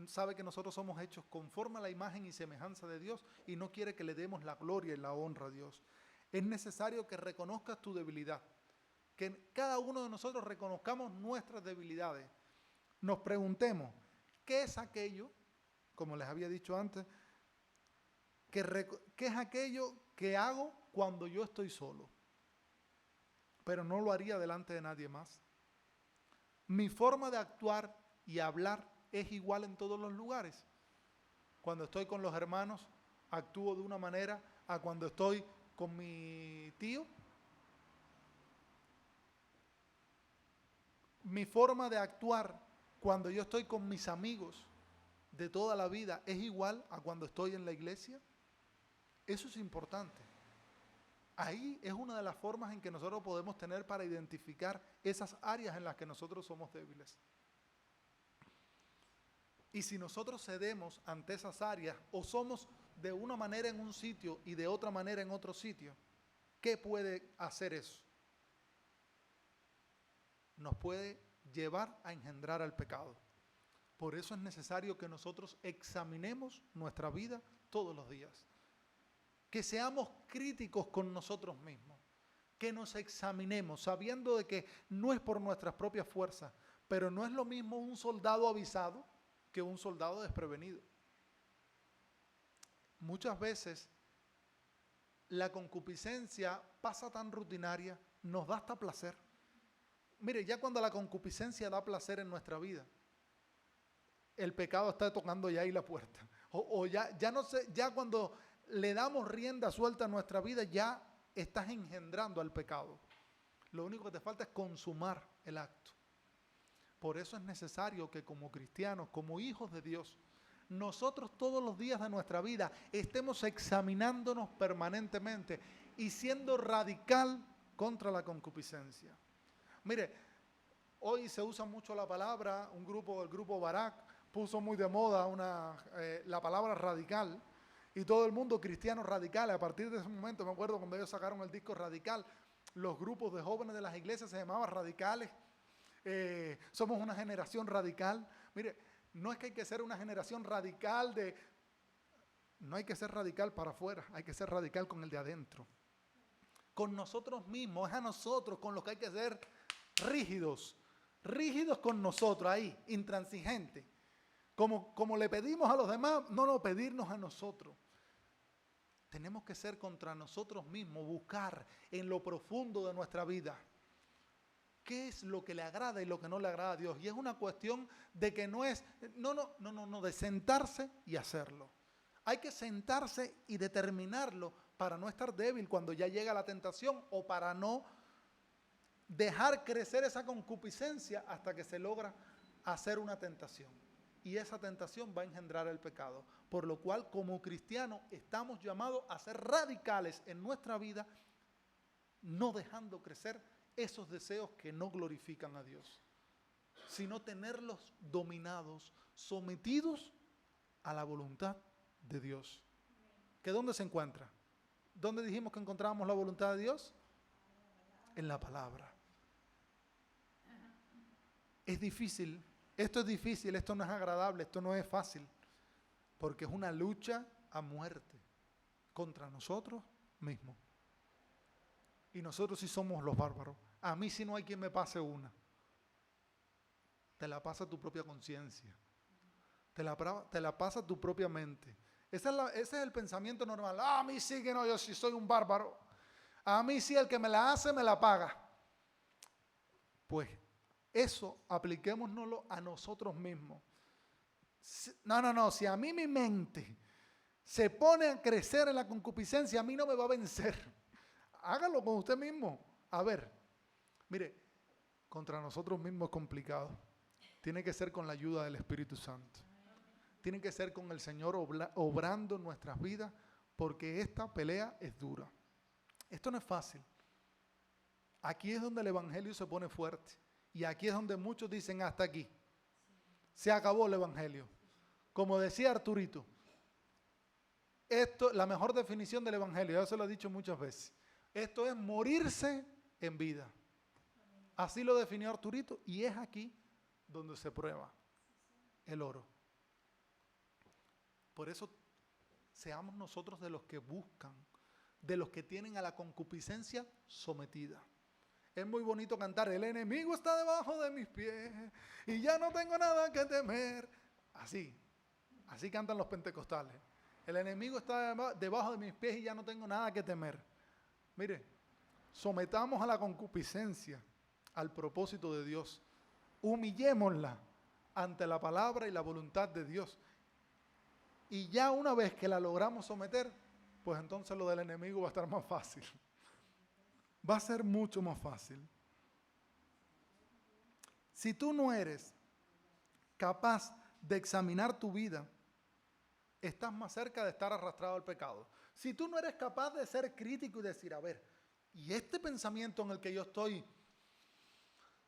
S1: sabe que nosotros somos hechos conforme a la imagen y semejanza de Dios y no quiere que le demos la gloria y la honra a Dios. Es necesario que reconozcas tu debilidad. Que cada uno de nosotros reconozcamos nuestras debilidades. Nos preguntemos, ¿qué es aquello, como les había dicho antes, qué es aquello que hago cuando yo estoy solo? Pero no lo haría delante de nadie más. Mi forma de actuar y hablar es igual en todos los lugares. Cuando estoy con los hermanos, actúo de una manera a cuando estoy con mi tío. Mi forma de actuar cuando yo estoy con mis amigos de toda la vida es igual a cuando estoy en la iglesia. Eso es importante. Ahí es una de las formas en que nosotros podemos tener para identificar esas áreas en las que nosotros somos débiles. Y si nosotros cedemos ante esas áreas o somos de una manera en un sitio y de otra manera en otro sitio, ¿qué puede hacer eso? Nos puede llevar a engendrar al pecado. Por eso es necesario que nosotros examinemos nuestra vida todos los días. Que seamos críticos con nosotros mismos. Que nos examinemos sabiendo de que no es por nuestras propias fuerzas, pero no es lo mismo un soldado avisado que un soldado desprevenido. Muchas veces la concupiscencia pasa tan rutinaria, nos da hasta placer. Mire, ya cuando la concupiscencia da placer en nuestra vida, el pecado está tocando ya ahí la puerta. O ya no sé, ya cuando le damos rienda suelta a nuestra vida, ya estás engendrando al pecado. Lo único que te falta es consumar el acto. Por eso es necesario que como cristianos, como hijos de Dios, nosotros todos los días de nuestra vida estemos examinándonos permanentemente y siendo radical contra la concupiscencia. Mire, hoy se usa mucho la palabra, el grupo Barak puso muy de moda la palabra radical y todo el mundo cristiano radical. A partir de ese momento, me acuerdo cuando ellos sacaron el disco Radical, los grupos de jóvenes de las iglesias se llamaban radicales. Somos una generación radical. Mire, no es que hay que ser una generación radical no hay que ser radical para afuera, hay que ser radical con el de adentro. Con nosotros mismos, es a nosotros con los que hay que ser rígidos con nosotros ahí, intransigentes. Como le pedimos a los demás, no pedirnos a nosotros. Tenemos que ser contra nosotros mismos, buscar en lo profundo de nuestra vida qué es lo que le agrada y lo que no le agrada a Dios. Y es una cuestión de que de sentarse y hacerlo. Hay que sentarse y determinarlo para no estar débil cuando ya llega la tentación o para no dejar crecer esa concupiscencia hasta que se logra hacer una tentación. Y esa tentación va a engendrar el pecado. Por lo cual, como cristianos, estamos llamados a ser radicales en nuestra vida, no dejando crecer esos deseos que no glorifican a Dios, sino tenerlos dominados, sometidos a la voluntad de Dios. ¿Que dónde se encuentra? ¿Dónde dijimos que encontrábamos la voluntad de Dios? En la palabra. Es difícil, esto no es agradable, esto no es fácil, porque es una lucha a muerte contra nosotros mismos. Y nosotros sí somos los bárbaros. A mí sí no hay quien me pase una. Te la pasa tu propia conciencia. Te la pasa tu propia mente. Ese es el pensamiento normal. A mí sí que no, yo sí soy un bárbaro. A mí sí el que me la hace me la paga. Pues eso apliquémonoslo a nosotros mismos. No, si a mí mi mente se pone a crecer en la concupiscencia, a mí no me va a vencer. Hágalo con usted mismo. A ver, mire, contra nosotros mismos es complicado. Tiene que ser con la ayuda del Espíritu Santo. Tiene que ser con el Señor obrando en nuestras vidas, porque esta pelea es dura. Esto no es fácil. Aquí es donde el Evangelio se pone fuerte. Y aquí es donde muchos dicen hasta aquí. Se acabó el Evangelio. Como decía Arturito, esto, la mejor definición del Evangelio, ya se lo he dicho muchas veces. Esto es morirse en vida. Así lo definió Arturito y es aquí donde se prueba el oro. Por eso seamos nosotros de los que buscan, de los que tienen a la concupiscencia sometida. Es muy bonito cantar, el enemigo está debajo de mis pies y ya no tengo nada que temer. Así cantan los pentecostales. El enemigo está debajo de mis pies y ya no tengo nada que temer. Mire, sometamos a la concupiscencia al propósito de Dios. Humillémosla ante la palabra y la voluntad de Dios. Y ya una vez que la logramos someter, pues entonces lo del enemigo va a estar más fácil. Va a ser mucho más fácil. Si tú no eres capaz de examinar tu vida, estás más cerca de estar arrastrado al pecado. Si tú no eres capaz de ser crítico y decir, a ver, y este pensamiento en el que yo estoy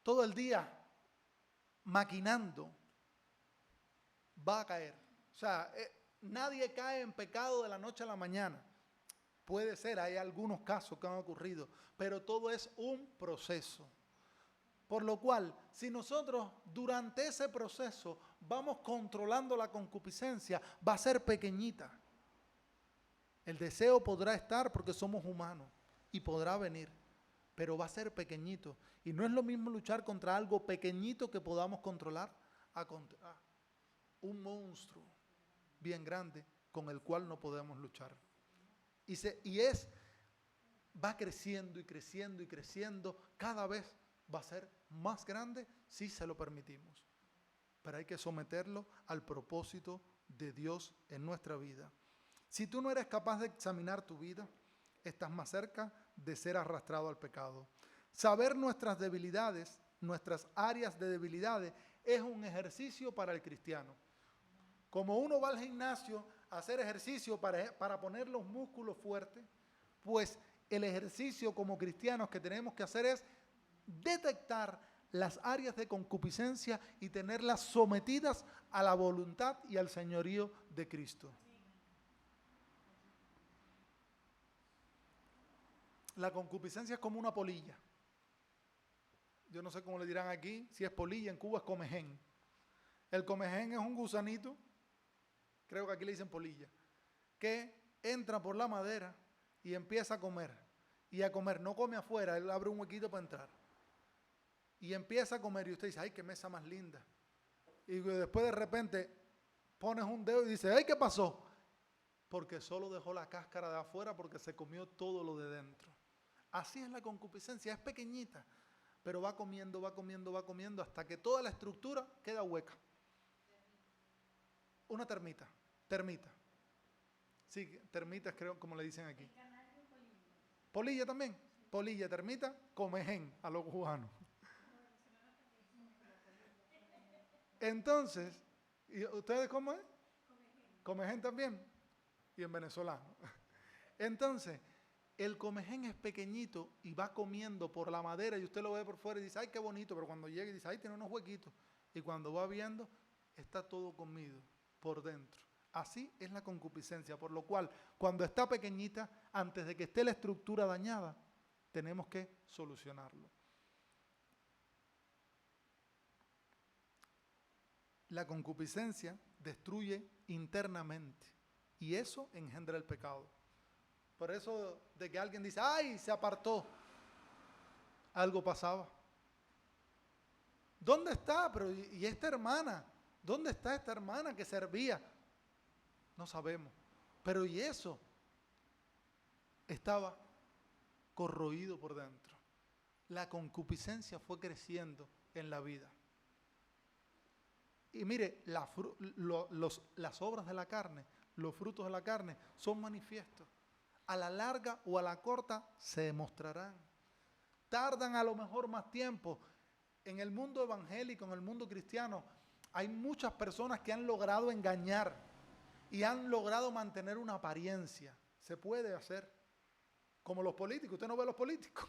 S1: todo el día maquinando, va a caer. O sea, nadie cae en pecado de la noche a la mañana. Puede ser, hay algunos casos que han ocurrido, pero todo es un proceso. Por lo cual, si nosotros durante ese proceso vamos controlando la concupiscencia, va a ser pequeñita. El deseo podrá estar porque somos humanos y podrá venir, pero va a ser pequeñito. Y no es lo mismo luchar contra algo pequeñito que podamos controlar a contra un monstruo bien grande con el cual no podemos luchar. Va creciendo y creciendo y creciendo, cada vez va a ser más grande si se lo permitimos. Pero hay que someterlo al propósito de Dios en nuestra vida. Si tú no eres capaz de examinar tu vida, estás más cerca de ser arrastrado al pecado. Saber nuestras debilidades, nuestras áreas de debilidades, es un ejercicio para el cristiano. Como uno va al gimnasio a hacer ejercicio para poner los músculos fuertes, pues el ejercicio como cristianos que tenemos que hacer es detectar las áreas de concupiscencia y tenerlas sometidas a la voluntad y al señorío de Cristo. La concupiscencia es como una polilla. Yo no sé cómo le dirán aquí, si es polilla, en Cuba es comején. El comején es un gusanito, creo que aquí le dicen polilla, que entra por la madera y empieza a comer. Y a comer, no come afuera, él abre un huequito para entrar. Y empieza a comer y usted dice, ay, qué mesa más linda. Y después de repente pones un dedo y dices, ay, ¿qué pasó? Porque solo dejó la cáscara de afuera porque se comió todo lo de dentro. Así es la concupiscencia, es pequeñita, pero va comiendo, va comiendo, va comiendo hasta que toda la estructura queda hueca. Una termita. Sí, termitas creo como le dicen aquí. Polilla también. Polilla, termita, comején a los cubanos. Entonces, ¿y ustedes cómo es? Comején también. Y en venezolano. Entonces, el comején es pequeñito y va comiendo por la madera y usted lo ve por fuera y dice, ay, qué bonito, pero cuando llega y dice, ay, tiene unos huequitos. Y cuando va viendo, está todo comido por dentro. Así es la concupiscencia, por lo cual, cuando está pequeñita, antes de que esté la estructura dañada, tenemos que solucionarlo. La concupiscencia destruye internamente y eso engendra el pecado. Por eso de que alguien dice, ¡ay, se apartó! Algo pasaba. ¿Dónde está? Pero ¿y esta hermana? ¿Dónde está esta hermana que servía? No sabemos. Pero ¿y eso? Estaba corroído por dentro. La concupiscencia fue creciendo en la vida. Y mire, las obras de la carne los frutos de la carne son manifiestos. A la larga o a la corta se demostrarán. Tardan a lo mejor más tiempo. En el mundo evangélico, en el mundo cristiano, hay muchas personas que han logrado engañar y han logrado mantener una apariencia. Se puede hacer. Como los políticos. Usted no ve a los políticos.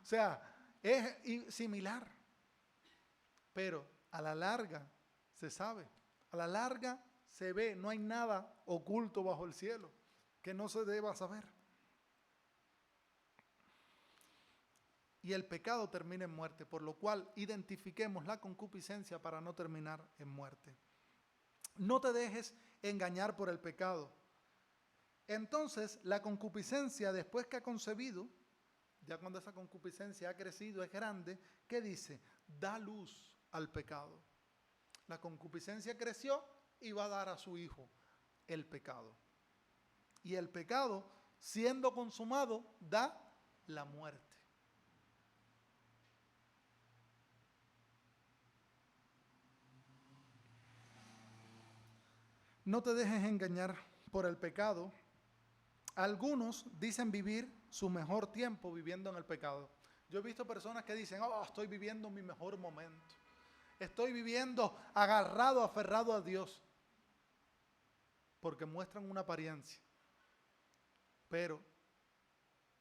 S1: O sea, es similar. Pero a la larga se sabe. A la larga se ve. No hay nada oculto bajo el cielo que no se deba saber. Y el pecado termina en muerte, por lo cual identifiquemos la concupiscencia para no terminar en muerte. No te dejes engañar por el pecado. Entonces, la concupiscencia, después que ha concebido, ya cuando esa concupiscencia ha crecido, es grande, ¿qué dice? Da luz al pecado. La concupiscencia creció y va a dar a su hijo el pecado. Y el pecado, siendo consumado, da la muerte. No te dejes engañar por el pecado. Algunos dicen vivir su mejor tiempo viviendo en el pecado. Yo he visto personas que dicen, estoy viviendo mi mejor momento. Estoy viviendo agarrado, aferrado a Dios. Porque muestran una apariencia. Pero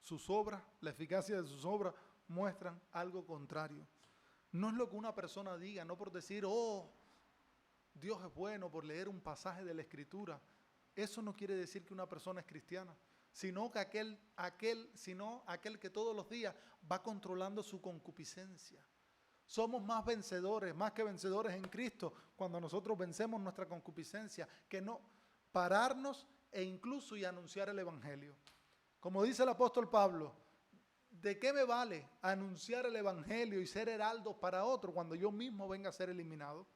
S1: sus obras, la eficacia de sus obras, muestran algo contrario. No es lo que una persona diga, no por decir, Dios es bueno, por leer un pasaje de la Escritura. Eso no quiere decir que una persona es cristiana, sino que aquel que todos los días va controlando su concupiscencia. Somos más vencedores, más que vencedores en Cristo, cuando nosotros vencemos nuestra concupiscencia, que no pararnos e incluso y anunciar el Evangelio. Como dice el apóstol Pablo, ¿de qué me vale anunciar el Evangelio y ser heraldo para otro cuando yo mismo venga a ser eliminado?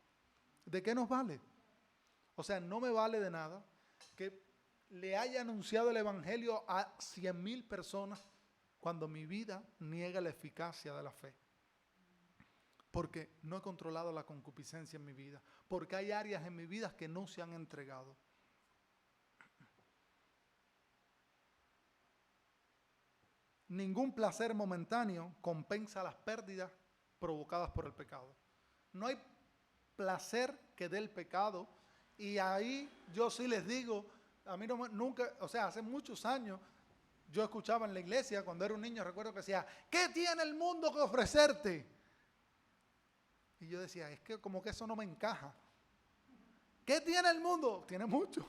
S1: ¿De qué nos vale? O sea, no me vale de nada que le haya anunciado el Evangelio a 100,000 personas cuando mi vida niega la eficacia de la fe. Porque no he controlado la concupiscencia en mi vida. Porque hay áreas en mi vida que no se han entregado. Ningún placer momentáneo compensa las pérdidas provocadas por el pecado. No hay placer que dé el pecado. Y ahí yo sí les digo, a mí nunca, hace muchos años, yo escuchaba en la iglesia, cuando era un niño, recuerdo que decía, ¿qué tiene el mundo que ofrecerte? Y yo decía, es que como que eso no me encaja. ¿Qué tiene el mundo? Tiene mucho.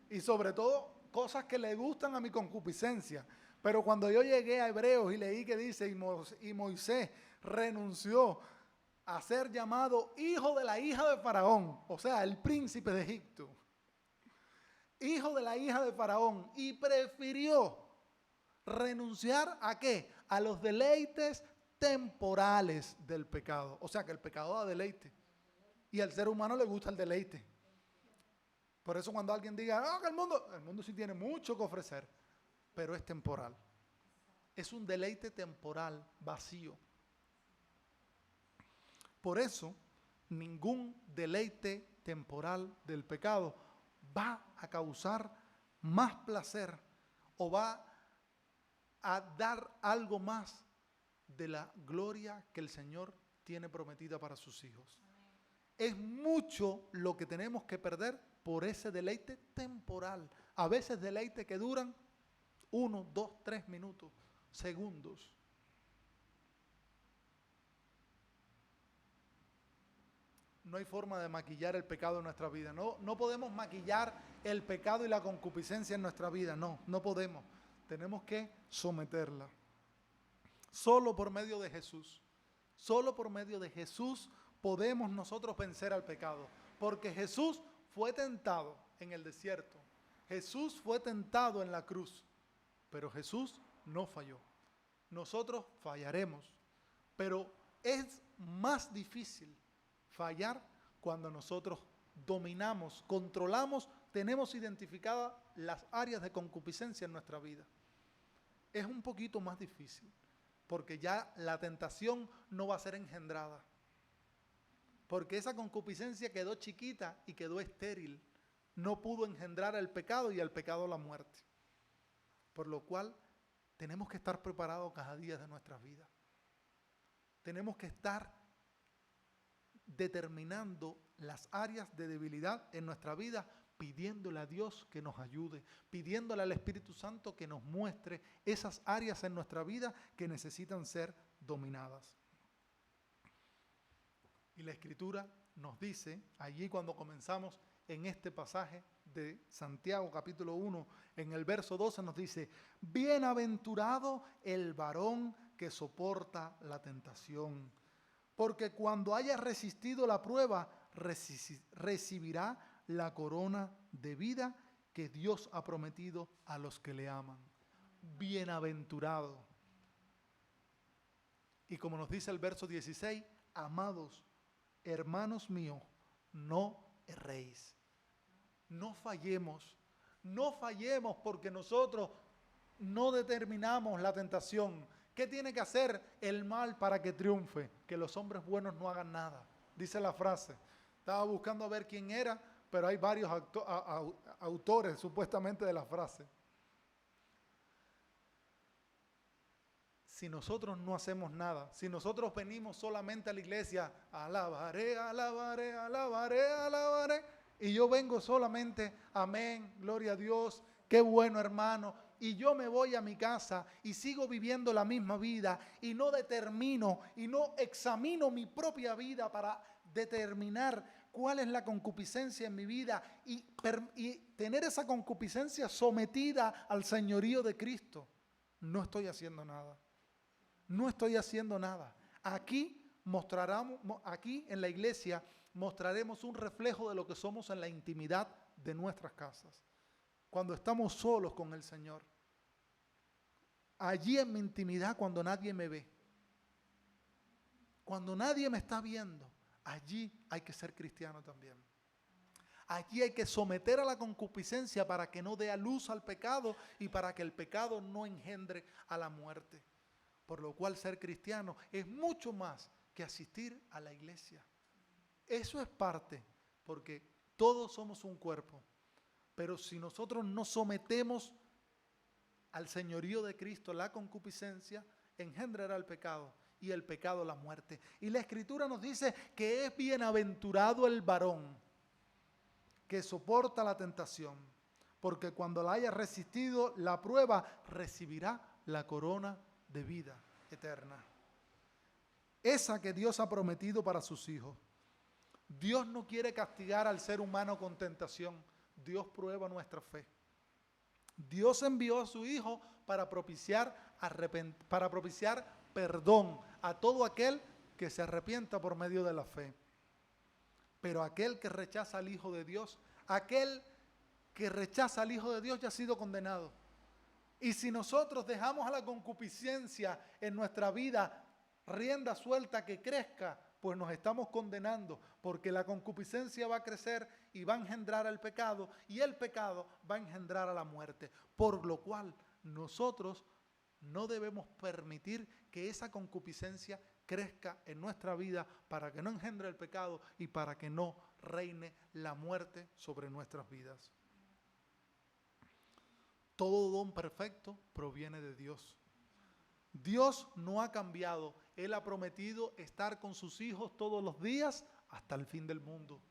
S1: Y sobre todo, cosas que le gustan a mi concupiscencia. Pero cuando yo llegué a Hebreos y leí que dice, y Moisés renunció a ser llamado hijo de la hija de Faraón, o sea, el príncipe de Egipto, hijo de la hija de Faraón, y prefirió renunciar ¿a qué? A los deleites temporales del pecado. O sea, que el pecado da deleite, y al ser humano le gusta el deleite. Por eso cuando alguien diga, que el mundo sí tiene mucho que ofrecer, pero es temporal. Es un deleite temporal, vacío. Por eso, ningún deleite temporal del pecado va a causar más placer o va a dar algo más de la gloria que el Señor tiene prometida para sus hijos. Es mucho lo que tenemos que perder por ese deleite temporal. A veces deleite que duran 1, 2, 3 minutos, segundos. No hay forma de maquillar el pecado en nuestra vida. No podemos maquillar el pecado y la concupiscencia en nuestra vida. No podemos. Tenemos que someterla. Solo por medio de Jesús. Solo por medio de Jesús podemos nosotros vencer al pecado. Porque Jesús fue tentado en el desierto. Jesús fue tentado en la cruz. Pero Jesús no falló. Nosotros fallaremos. Pero es más difícil fallar cuando nosotros dominamos, controlamos, tenemos identificadas las áreas de concupiscencia en nuestra vida. Es un poquito más difícil, porque ya la tentación no va a ser engendrada. Porque esa concupiscencia quedó chiquita y quedó estéril. no pudo engendrar el pecado y el pecado la muerte. Por lo cual tenemos que estar preparados cada día de nuestras vidas. Tenemos que estar determinando las áreas de debilidad en nuestra vida, pidiéndole a Dios que nos ayude, pidiéndole al Espíritu Santo que nos muestre esas áreas en nuestra vida que necesitan ser dominadas. Y la Escritura nos dice, allí cuando comenzamos en este pasaje de Santiago capítulo 1, en el verso 12 nos dice: bienaventurado el varón que soporta la tentación, porque cuando haya resistido la prueba, recibirá la corona de vida que Dios ha prometido a los que le aman. Bienaventurado. Y como nos dice el verso 16, amados hermanos míos, no erréis. No fallemos porque nosotros no determinamos la tentación. ¿Qué tiene que hacer el mal para que triunfe? Que los hombres buenos no hagan nada. Dice la frase. Estaba buscando a ver quién era, pero hay varios autores supuestamente de la frase. Si nosotros no hacemos nada, si nosotros venimos solamente a la iglesia, alabaré, alabaré, alabaré, alabaré, y yo vengo solamente, amén, gloria a Dios, qué bueno hermano, y yo me voy a mi casa y sigo viviendo la misma vida y no determino y no examino mi propia vida para determinar cuál es la concupiscencia en mi vida y tener esa concupiscencia sometida al señorío de Cristo, no estoy haciendo nada. No estoy haciendo nada. Aquí en la iglesia mostraremos un reflejo de lo que somos en la intimidad de nuestras casas. Cuando estamos solos con el Señor. Allí en mi intimidad, cuando nadie me ve. Cuando nadie me está viendo, allí hay que ser cristiano también. Allí hay que someter a la concupiscencia para que no dé a luz al pecado y para que el pecado no engendre a la muerte. Por lo cual ser cristiano es mucho más que asistir a la iglesia. Eso es parte, porque todos somos un cuerpo. Pero si nosotros no sometemos al señorío de Cristo la concupiscencia, engendrará el pecado y el pecado la muerte. Y la Escritura nos dice que es bienaventurado el varón que soporta la tentación, porque cuando la haya resistido la prueba, recibirá la corona de vida eterna. Esa que Dios ha prometido para sus hijos. Dios no quiere castigar al ser humano con tentación. Dios prueba nuestra fe. Dios envió a su Hijo para propiciar perdón a todo aquel que se arrepienta por medio de la fe. Pero aquel que rechaza al Hijo de Dios, aquel que rechaza al Hijo de Dios ya ha sido condenado. Y si nosotros dejamos a la concupiscencia en nuestra vida rienda suelta que crezca, pues nos estamos condenando, porque la concupiscencia va a crecer y va a engendrar el pecado, y el pecado va a engendrar a la muerte. Por lo cual nosotros no debemos permitir que esa concupiscencia crezca en nuestra vida para que no engendre el pecado y para que no reine la muerte sobre nuestras vidas. Todo don perfecto proviene de Dios. Dios no ha cambiado. Él ha prometido estar con sus hijos todos los días hasta el fin del mundo.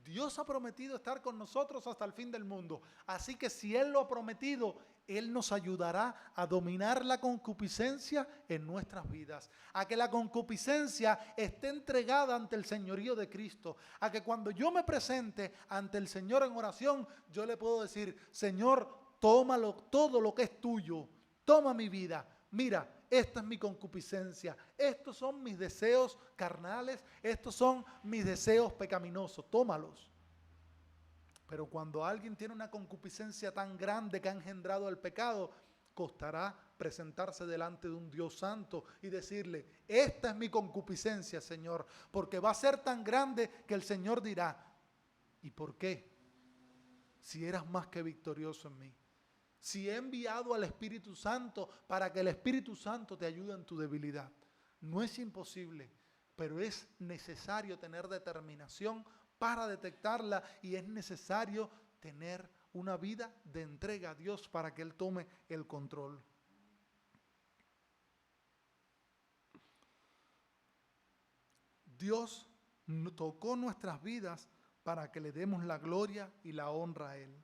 S1: Dios ha prometido estar con nosotros hasta el fin del mundo. Así que si Él lo ha prometido, Él nos ayudará a dominar la concupiscencia en nuestras vidas. A que la concupiscencia esté entregada ante el señorío de Cristo. A que cuando yo me presente ante el Señor en oración, yo le puedo decir: Señor, tómalo todo lo que es tuyo. Toma mi vida. Mira, esta es mi concupiscencia. Estos son mis deseos carnales. Estos son mis deseos pecaminosos. Tómalos. Pero cuando alguien tiene una concupiscencia tan grande que ha engendrado el pecado, costará presentarse delante de un Dios santo y decirle: esta es mi concupiscencia, Señor, porque va a ser tan grande que el Señor dirá: ¿y por qué? Si eras más que victorioso en mí. Si he enviado al Espíritu Santo para que el Espíritu Santo te ayude en tu debilidad. No es imposible, pero es necesario tener determinación para detectarla y es necesario tener una vida de entrega a Dios para que Él tome el control. Dios tocó nuestras vidas para que le demos la gloria y la honra a Él.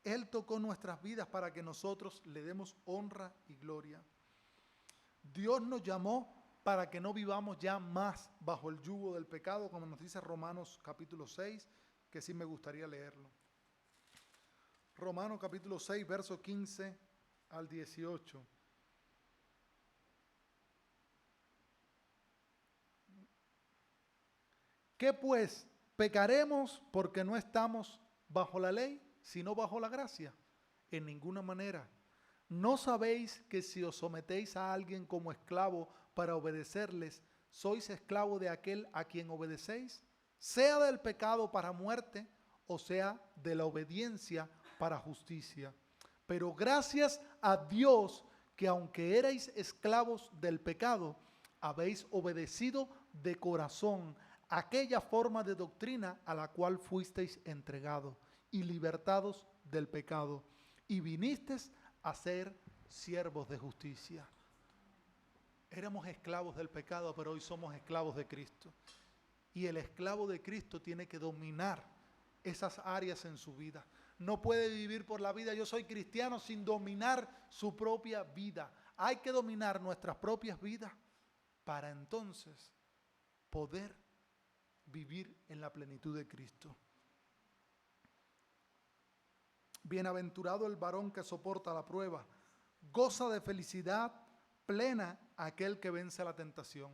S1: Él tocó nuestras vidas para que nosotros le demos honra y gloria. Dios nos llamó para que no vivamos ya más bajo el yugo del pecado, como nos dice Romanos capítulo 6, que sí me gustaría leerlo. Romanos capítulo 6, verso 15 al 18. ¿Qué pues? ¿Pecaremos porque no estamos bajo la ley, sino bajo la gracia? En ninguna manera. ¿No sabéis que si os sometéis a alguien como esclavo para obedecerles, sois esclavo de aquel a quien obedecéis? Sea del pecado para muerte, o sea de la obediencia para justicia. Pero gracias a Dios que aunque erais esclavos del pecado, habéis obedecido de corazón aquella forma de doctrina a la cual fuisteis entregados y libertados del pecado, y vinisteis a ser siervos de justicia. Éramos esclavos del pecado, pero hoy somos esclavos de Cristo. Y el esclavo de Cristo tiene que dominar esas áreas en su vida. No puede vivir por la vida, yo soy cristiano, sin dominar su propia vida. Hay que dominar nuestras propias vidas para entonces poder vivir en la plenitud de Cristo. Bienaventurado el varón que soporta la prueba, goza de felicidad plena aquel que vence la tentación.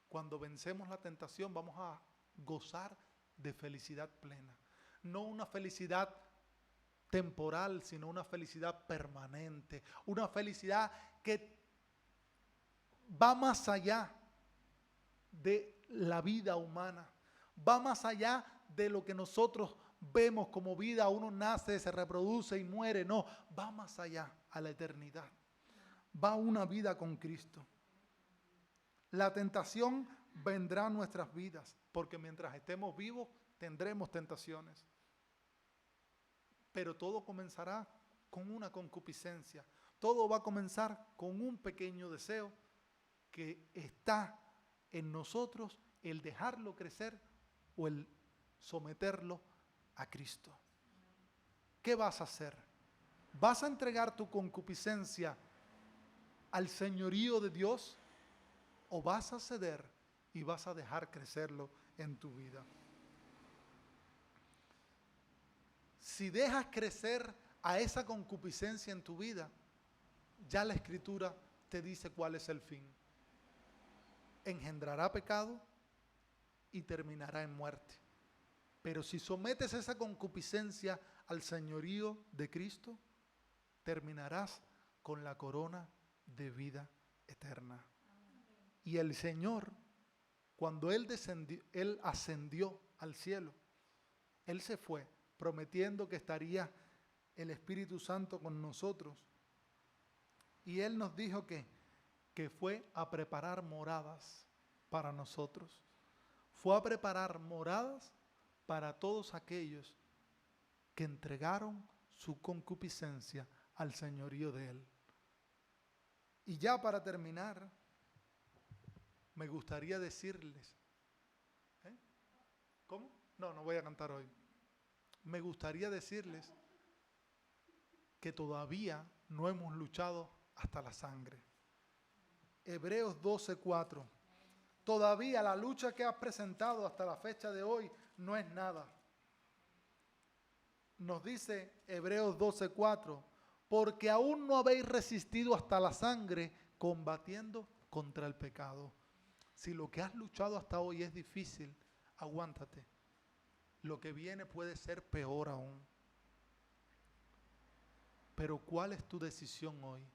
S1: Cuando vencemos la tentación vamos a gozar de felicidad plena. No una felicidad temporal, sino una felicidad permanente. Una felicidad que va más allá de la vida humana. Va más allá de lo que nosotros vemos como vida. Uno nace, se reproduce y muere. No, va más allá, a la eternidad. Va una vida con Cristo. La tentación vendrá a nuestras vidas, porque mientras estemos vivos tendremos tentaciones. Pero todo comenzará con una concupiscencia. Todo va a comenzar con un pequeño deseo que está en nosotros, el dejarlo crecer o el someterlo a Cristo. ¿Qué vas a hacer? ¿Vas a entregar tu concupiscencia al señorío de Dios o vas a ceder y vas a dejar crecerlo en tu vida? Si dejas crecer a esa concupiscencia en tu vida, ya la Escritura te dice cuál es el fin. Engendrará pecado y terminará en muerte. Pero si sometes esa concupiscencia al señorío de Cristo, terminarás con la corona de vida eterna. Y el Señor, cuando Él ascendió al cielo, Él se fue prometiendo que estaría el Espíritu Santo con nosotros. Y Él nos dijo que fue a preparar moradas para nosotros. Fue a preparar moradas para todos aquellos que entregaron su concupiscencia al señorío de Él. Y ya para terminar, me gustaría decirles, ¿cómo? No voy a cantar hoy. Me gustaría decirles que todavía no hemos luchado hasta la sangre. Hebreos 12:4. Todavía la lucha que has presentado hasta la fecha de hoy no es nada. Nos dice Hebreos 12:4, porque aún no habéis resistido hasta la sangre combatiendo contra el pecado. Si lo que has luchado hasta hoy es difícil, aguántate. Lo que viene puede ser peor aún. Pero ¿cuál es tu decisión hoy?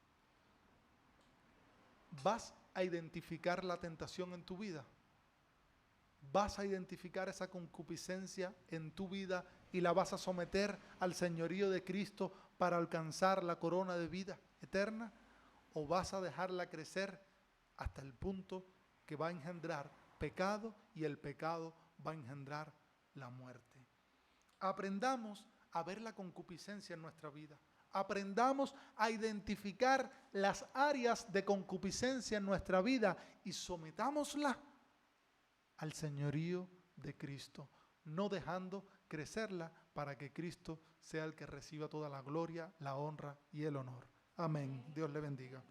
S1: ¿Vas a identificar la tentación en tu vida? ¿Vas a identificar esa concupiscencia en tu vida y la vas a someter al señorío de Cristo para alcanzar la corona de vida eterna? ¿O vas a dejarla crecer hasta el punto que va a engendrar pecado y el pecado va a engendrar la muerte. Aprendamos a ver la concupiscencia en nuestra vida. Aprendamos a identificar las áreas de concupiscencia en nuestra vida y sometámosla al señorío de Cristo, no dejando crecerla para que Cristo sea el que reciba toda la gloria, la honra y el honor. Amén. Dios le bendiga.